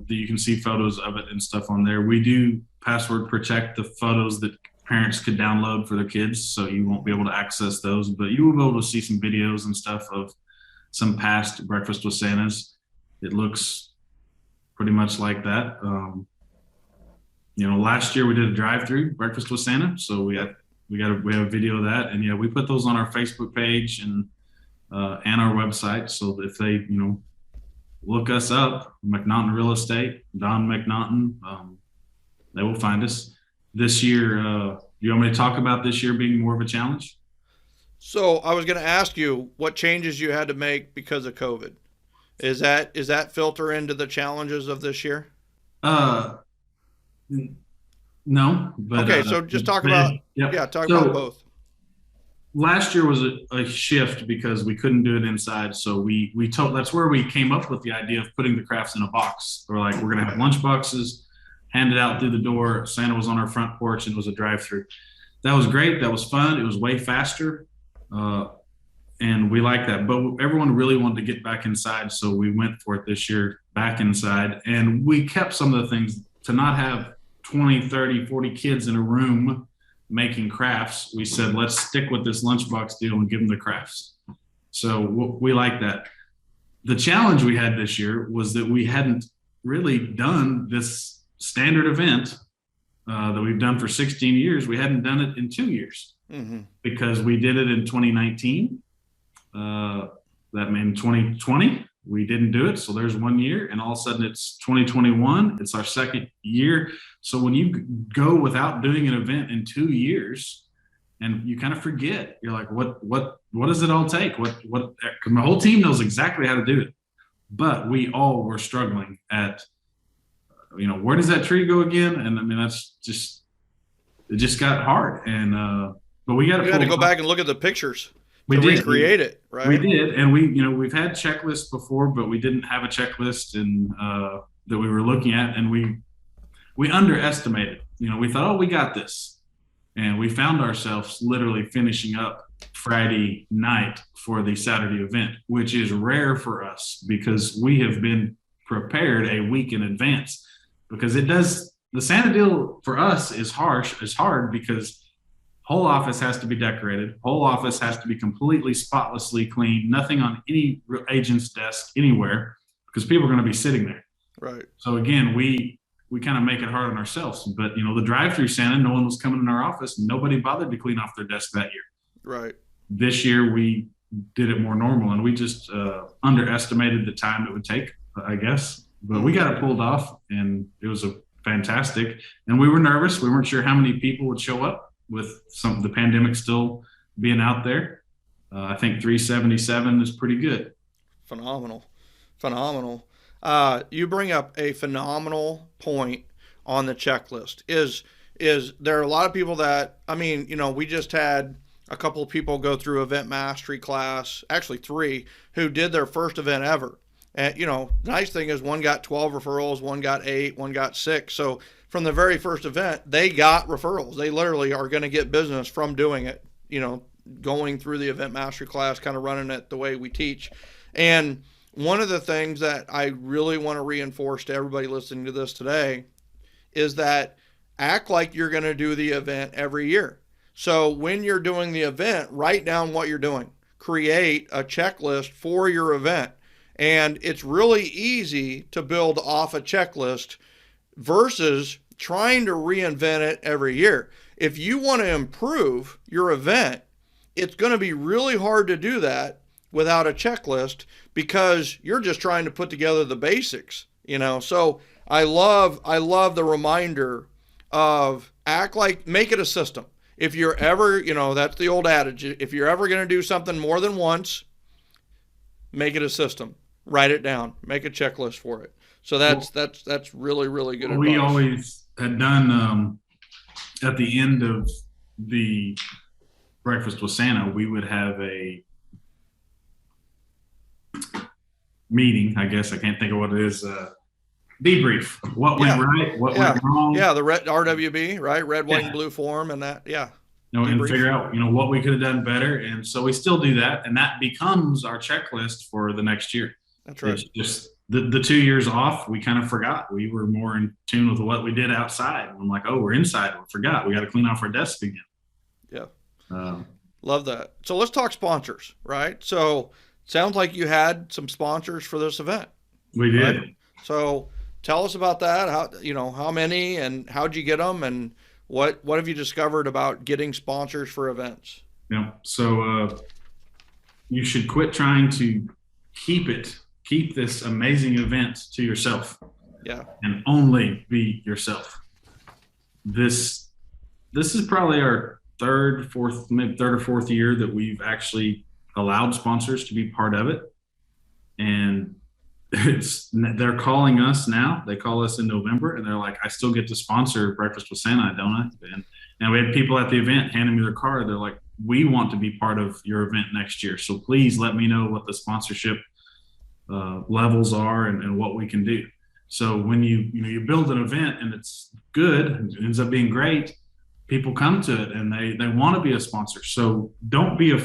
you can see photos of it and stuff on there. We do password protect the photos that parents could download for their kids, so you won't be able to access those, but you will be able to see some videos and stuff of some past Breakfast with Santas. It looks pretty much like that. Last year we did a drive-through Breakfast with Santa, so we have a video of that, and we put those on our Facebook page and our website. So if they look us up, McNaughton Real Estate, Don McNaughton, they will find us. This year, do you want me to talk about this year being more of a challenge? So I was going to ask you what changes you had to make because of COVID. Is that filter into the challenges of this year? No, but okay. So just talk about about both. Last year was a shift because we couldn't do it inside, so that's where we came up with the idea of putting the crafts in a box. We're like, we're gonna have lunch boxes handed out through the door. Santa was on our front porch and it was a drive-through. That was great. That was fun. It was way faster. And we like that, but everyone really wanted to get back inside. So we went for it this year, back inside, and we kept some of the things to not have 20, 30, 40 kids in a room making crafts. We said, let's stick with this lunchbox deal and give them the crafts. So we like that. The challenge we had this year was that we hadn't really done this standard event that we've done for 16 years. We hadn't done it in 2 years because we did it in 2019. That meant 2020, we didn't do it. So there's 1 year, and all of a sudden it's 2021. It's our second year. So when you go without doing an event in 2 years, and you kind of forget, you're like, what does it all take? My whole team knows exactly how to do it, but we all were struggling at, where does that tree go again? And I mean, it just got hard. And, but we got to go back and look at the pictures. We did recreate it, right? We did, and we've had checklists before, but we didn't have a checklist and that we were looking at, and we underestimated. We thought, oh, we got this, and we found ourselves literally finishing up Friday night for the Saturday event, which is rare for us because we have been prepared a week in advance. Because the the Santa deal for us is hard because whole office has to be decorated. Whole office has to be completely spotlessly clean. Nothing on any agent's desk anywhere because people are going to be sitting there. Right. So again, we kind of make it hard on ourselves. But the drive-through Santa, no one was coming in our office. And nobody bothered to clean off their desk that year. Right. This year we did it more normal, and we just underestimated the time it would take, I guess. But we got it pulled off, and it was fantastic. And we were nervous. We weren't sure how many people would show up with the pandemic still being out there. I think 377 is pretty good. Phenomenal. You bring up a phenomenal point on the checklist. Is there are a lot of people that, we just had a couple of people go through event mastery class, actually 3, who did their first event ever. And, the nice thing is one got 12 referrals, one got 8, one got 6. So from the very first event, they got referrals. They literally are going to get business from doing it, going through the event mastery class, kind of running it the way we teach. And one of the things that I really want to reinforce to everybody listening to this today is that act like you're going to do the event every year. So when you're doing the event, write down what you're doing. Create a checklist for your event. And it's really easy to build off a checklist versus trying to reinvent it every year. If you want to improve your event, it's going to be really hard to do that without a checklist because you're just trying to put together the basics, So I love the reminder of make it a system. If you're ever, that's the old adage. If you're ever going to do something more than once, make it a system. Write it down. Make a checklist for it. So that's really, really good advice. We always had done at the end of the Breakfast with Santa, we would have a meeting. I guess I can't think of what it is. Debrief. What went right? What went wrong? Yeah, the red RWB, right? Red, white, and blue form, and that. Yeah. And figure out what we could have done better. And so we still do that, and that becomes our checklist for the next year. That's right. It's just the 2 years off, we kind of forgot. We were more in tune with what we did outside. I'm like, we're inside. We forgot. We got to clean off our desk again. Yeah. Love that. So let's talk sponsors, right? So sounds like you had some sponsors for this event. We did. Right? So tell us about that. How many and how'd you get them, and what have you discovered about getting sponsors for events? Yeah. So you should quit trying to keep this amazing event to yourself. Yeah. And only be yourself. This is probably our third or fourth year that we've actually allowed sponsors to be part of it. And they're calling us now. They call us in November and they're like, I still get to sponsor Breakfast with Santa, don't I? And we had people at the event handing me their card. They're like, we want to be part of your event next year. So please let me know what the sponsorship levels are and what we can do. So when you build an event and it's good, it ends up being great, people come to it and they want to be a sponsor. So don't be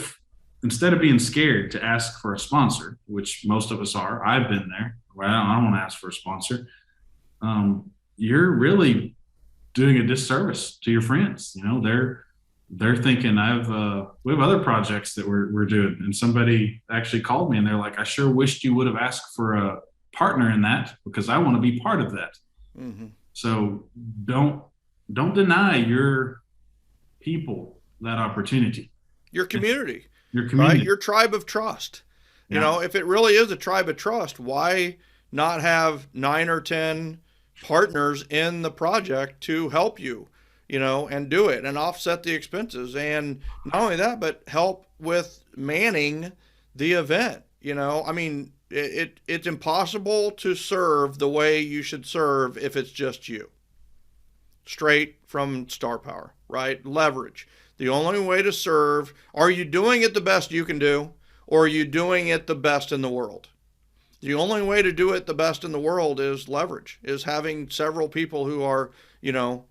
instead of being scared to ask for a sponsor, which most of us are, I've been there, where I don't want to ask for a sponsor. You're really doing a disservice to your friends. They're thinking we have other projects that we're doing, and somebody actually called me and they're like, I sure wished you would have asked for a partner in that because I want to be part of that. Mm-hmm. So don't deny your people that opportunity. Your community. Your community. Right? Your tribe of trust. Yeah. If it really is a tribe of trust, why not have 9 or 10 partners in the project to help you, and do it and offset the expenses? And not only that, but help with manning the event. It's impossible to serve the way you should serve if it's just you. Straight from Star Power, right? Leverage. The only way to serve, are you doing it the best you can do, or are you doing it the best in the world? The only way to do it the best in the world is leverage, is having several people who are,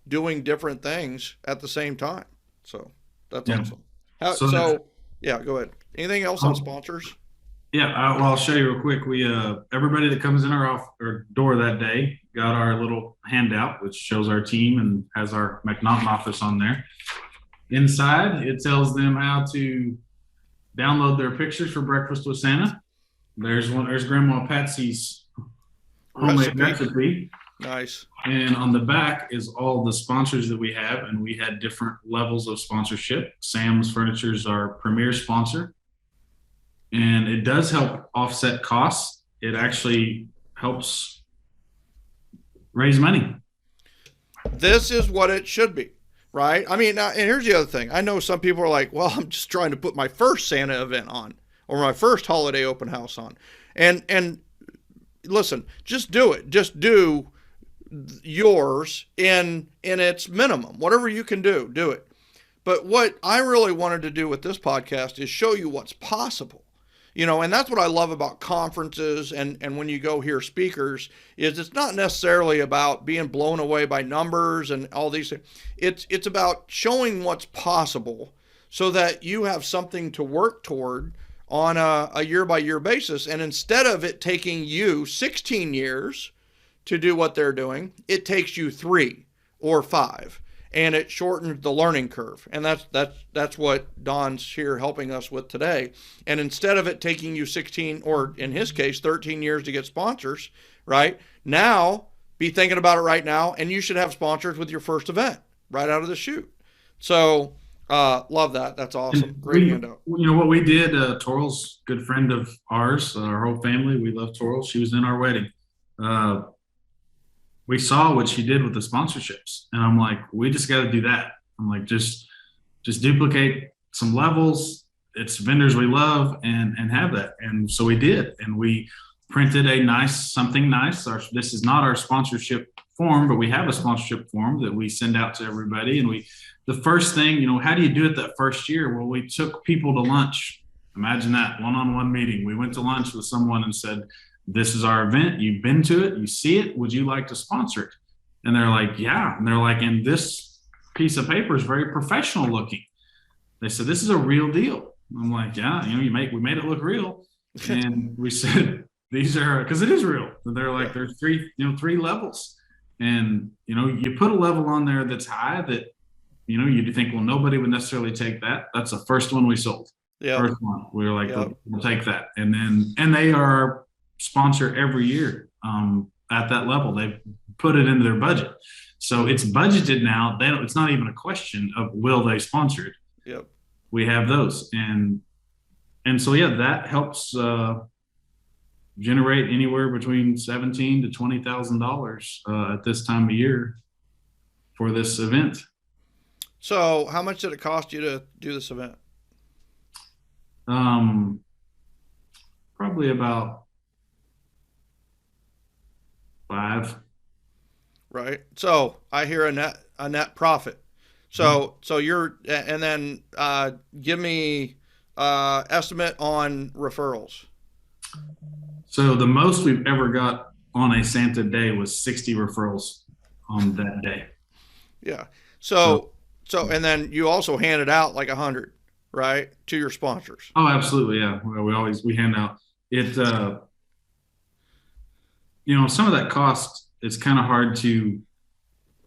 doing different things at the same time. So that's awesome. So, go ahead. Anything else on sponsors? Yeah, well, I'll show you real quick. We everybody that comes in our door that day got our little handout, which shows our team and has our McNaughton office on there. Inside, it tells them how to download their pictures for Breakfast with Santa. There's Grandma Patsy's homemade recipe. Nice. And on the back is all the sponsors that we have, and we had different levels of sponsorship. Sam's Furniture is our premier sponsor, and it does help offset costs. It actually helps raise money. This is what it should be, right? I mean, and here's the other thing. I know some people are like, well, I'm just trying to put my first Santa event on or my first holiday open house on. And listen, just do it. Just do yours in its minimum. Whatever you can do it. But what I really wanted to do with this podcast is show you what's possible. And that's what I love about conferences and when you go hear speakers is it's not necessarily about being blown away by numbers and all these things. It's about showing what's possible so that you have something to work toward on a year-by-year basis. And instead of it taking you 16 years to do what they're doing, it takes you 3 or 5. And it shortened the learning curve. And that's what Don's here helping us with today. And instead of it taking you 16, or in his case, 13 years to get sponsors, right? Now, be thinking about it right now, and you should have sponsors with your first event right out of the chute. So, love that. That's awesome. Great handout. What we did, Toral's a good friend of ours, our whole family, we love Toral. She was in our wedding. We saw what she did with the sponsorships, and I'm like, we just got to do that. I'm like, just duplicate some levels. It's vendors we love and have that. And so we did, and we printed something nice. This is not our sponsorship form, but we have a sponsorship form that we send out to everybody. And the first thing, how do you do it that first year? Well, we took people to lunch. Imagine that, one-on-one meeting. We went to lunch with someone and said, this is our event. You've been to it. You see it. Would you like to sponsor it? And they're like, yeah. And they're like, and this piece of paper is very professional looking. They said, this is a real deal. I'm like, yeah, we made it look real. And we said, these are, because it is real. And they're like, there's three levels. And, you put a level on there that's high that, you think, well, nobody would necessarily take that. That's the first one we sold. Yeah. First one. We were like, we'll take that. And they are sponsor every year at that level. They've put it into their budget. So it's budgeted now. It's not even a question of will they sponsor it. Yep. We have those. And so, that helps generate anywhere between $17,000 to $20,000 at this time of year for this event. So how much did it cost you to do this event? Probably about 5. Right. So I hear a net profit. So you're, and then give me estimate on referrals. So the most we've ever got on a Santa day was 60 referrals on that day. Yeah. So and then you also handed out like 100, right, to your sponsors. Oh, absolutely. Yeah. We hand out it. Some of that cost is kind of hard to.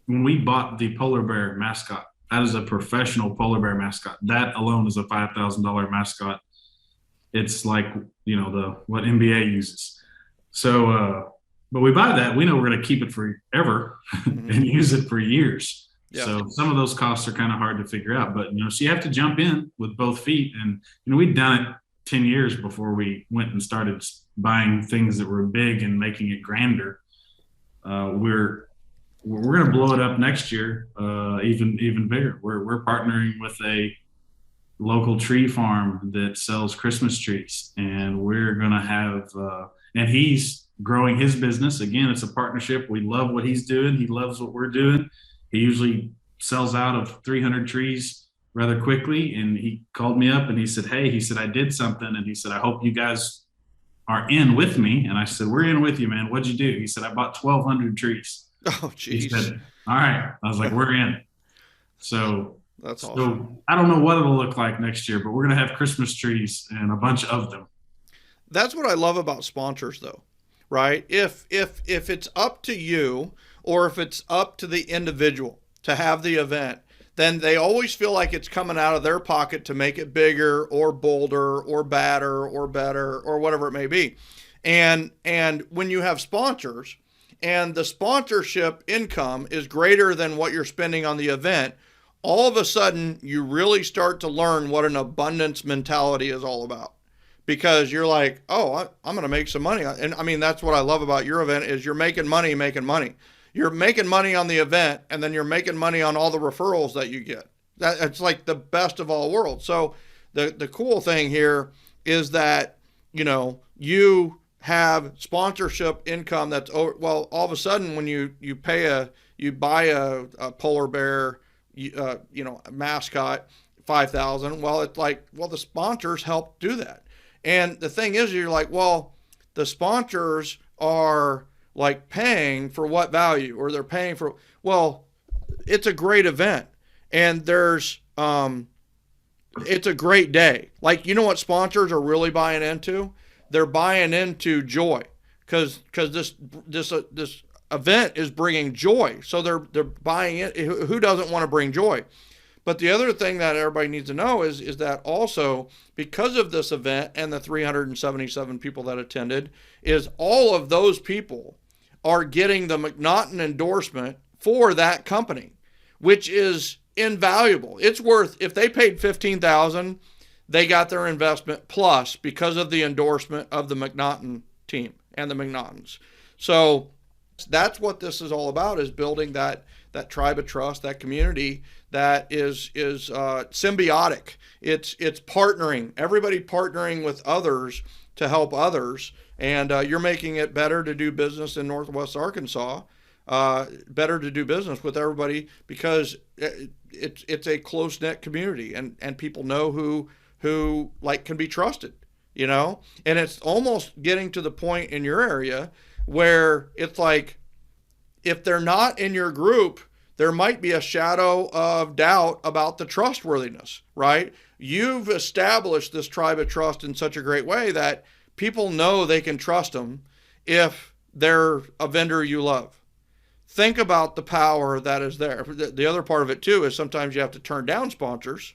When we bought the polar bear mascot, that is a professional polar bear mascot. That alone is a $5,000 mascot. It's like, what NBA uses. So, but we buy that. We know we're going to keep it forever and use it for years. Yeah. So some of those costs are kind of hard to figure out. But, so you have to jump in with both feet. And, we'd done it 10 years before we went and started buying things that were big and making it grander. We're going to blow it up next year, even bigger. We're partnering with a local tree farm that sells Christmas trees, and we're going to have, and he's growing his business. Again, it's a partnership. We love what he's doing. He loves what we're doing. He usually sells out of 300 trees rather quickly. And he called me up and he said, hey, I did something. And he said, I hope you guys are in with me. And I said, we're in with you, man. What'd you do? He said, I bought 1,200 trees. Oh, geez. He said, all right. I was like, we're in. So that's awesome. So I don't know what it'll look like next year, but we're going to have Christmas trees and a bunch of them. that's what I love about sponsors, though, right? If it's up to you, or if it's up to the individual to have the event, then they always feel like it's coming out of their pocket to make it bigger or bolder or badder or better or whatever it may be. And when you have sponsors and the sponsorship income is greater than what you're spending on the event, all of a sudden you really start to learn what an abundance mentality is all about. Because you're like, oh, I'm going to make some money. And I mean, that's what I love about your event is you're making money. You're making money on the event, and then you're making money on all the referrals that you get. It's like the best of all worlds. So the cool thing here is that, you have sponsorship income that's over. Well, all of a sudden when you buy a polar bear, mascot, $5,000. Well, it's like, well, the sponsors help do that. And the thing is, you're like, well, the sponsors are like paying for what value, or they're paying for, well, it's a great event, and there's, it's a great day. Like, what sponsors are really buying into? They're buying into joy, because this event is bringing joy. So they're buying it. Who doesn't want to bring joy? But the other thing that everybody needs to know is that also, because of this event and the 377 people that attended, is all of those people are getting the McNaughton endorsement for that company, which is invaluable. It's worth, if they paid $15,000, they got their investment plus because of the endorsement of the McNaughton team and the McNaughtons. So that's what this is all about, is building that tribe of trust, that community that is symbiotic. It's partnering, everybody partnering with others to help others. And you're making it better to do business in Northwest Arkansas, better to do business with everybody, because it's a close-knit community, and people know who like can be trusted, and it's almost getting to the point in your area where it's like, if they're not in your group, there might be a shadow of doubt about the trustworthiness, right? You've established this tribe of trust in such a great way that people know they can trust them if they're a vendor you love. Think about the power that is there. The other part of it too is sometimes you have to turn down sponsors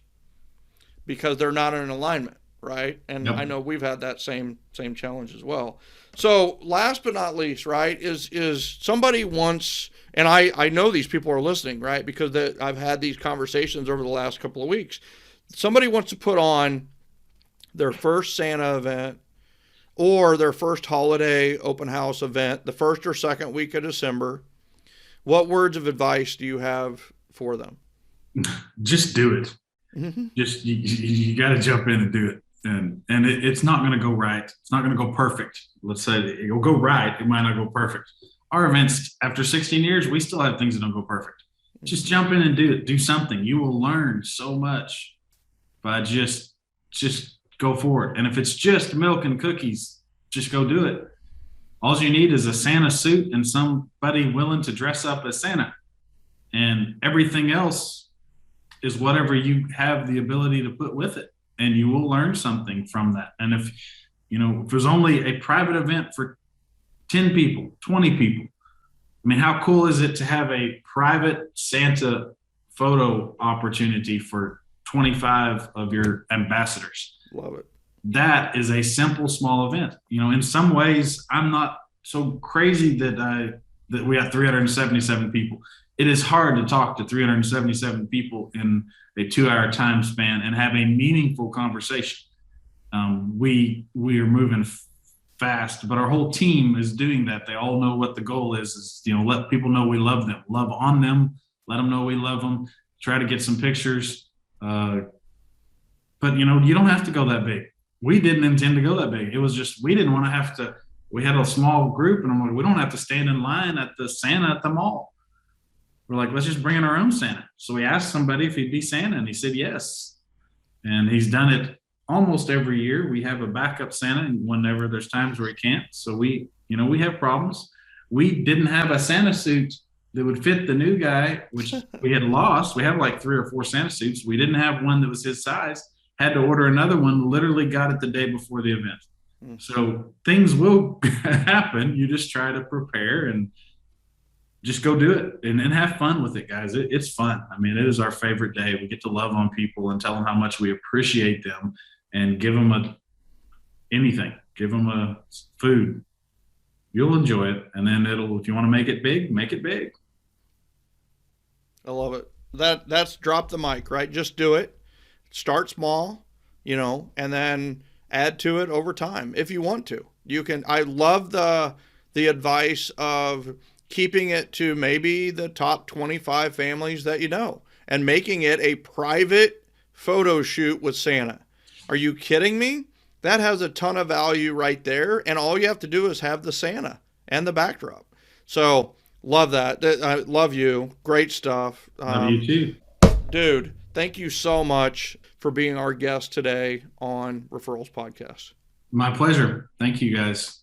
because they're not in alignment, right? And yep. I know we've had that same challenge as well. So last but not least, right, is somebody wants, and I know these people are listening, right, because I've had these conversations over the last couple of weeks. Somebody wants to put on their first Santa event or their first holiday open house event, the first or second week of December. What words of advice do you have for them? Just do it. Mm-hmm. Just you got to jump in and do it. And it's not going to go right. It's not going to go perfect. Let's say it'll go right. It might not go perfect. Our events, after 16 years, we still have things that don't go perfect. Just jump in and do it. Do something. You will learn so much by just go for it. And if it's just milk and cookies, just go do it. All you need is a Santa suit and somebody willing to dress up as Santa. And everything else is whatever you have the ability to put with it. And you will learn something from that. And if there's only a private event for 10 people, 20 people, I mean, how cool is it to have a private Santa photo opportunity for 25 of your ambassadors? Love it. That is a simple, small event. In some ways, I'm not so crazy that we have 377 people. It is hard to talk to 377 people in a 2-hour time span and have a meaningful conversation. We are moving fast, but our whole team is doing that. They all know what the goal is let people know we love them, love on them, let them know we love them, try to get some pictures. But you don't have to go that big. We didn't intend to go that big. It was just, we didn't want to have to, we had a small group, and I'm like, we don't have to stand in line at the Santa at the mall. We're like, let's just bring in our own Santa. So we asked somebody if he'd be Santa, and he said yes. And he's done it almost every year. We have a backup Santa, and whenever there's times where he can't. So we have problems. We didn't have a Santa suit that would fit the new guy, which we had lost. We have like 3 or 4 Santa suits. We didn't have one that was his size. Had to order another one, literally got it the day before the event. So things will happen. You just try to prepare and just go do it and have fun with it, guys. It's fun. I mean, it is our favorite day. We get to love on people and tell them how much we appreciate them and give them anything, give them a food. You'll enjoy it. And then if you want to make it big, make it big. I love it. That's drop the mic, right? Just do it. Start small, and then add to it over time if you want to. You can. I love the advice of keeping it to maybe the top 25 families that you know and making it a private photo shoot with Santa. Are you kidding me? That has a ton of value right there. And all you have to do is have the Santa and the backdrop. So love that. I love you. Great stuff. Love you too. Dude, thank you so much for being our guest today on Referrals Podcast. My pleasure. Thank you, guys.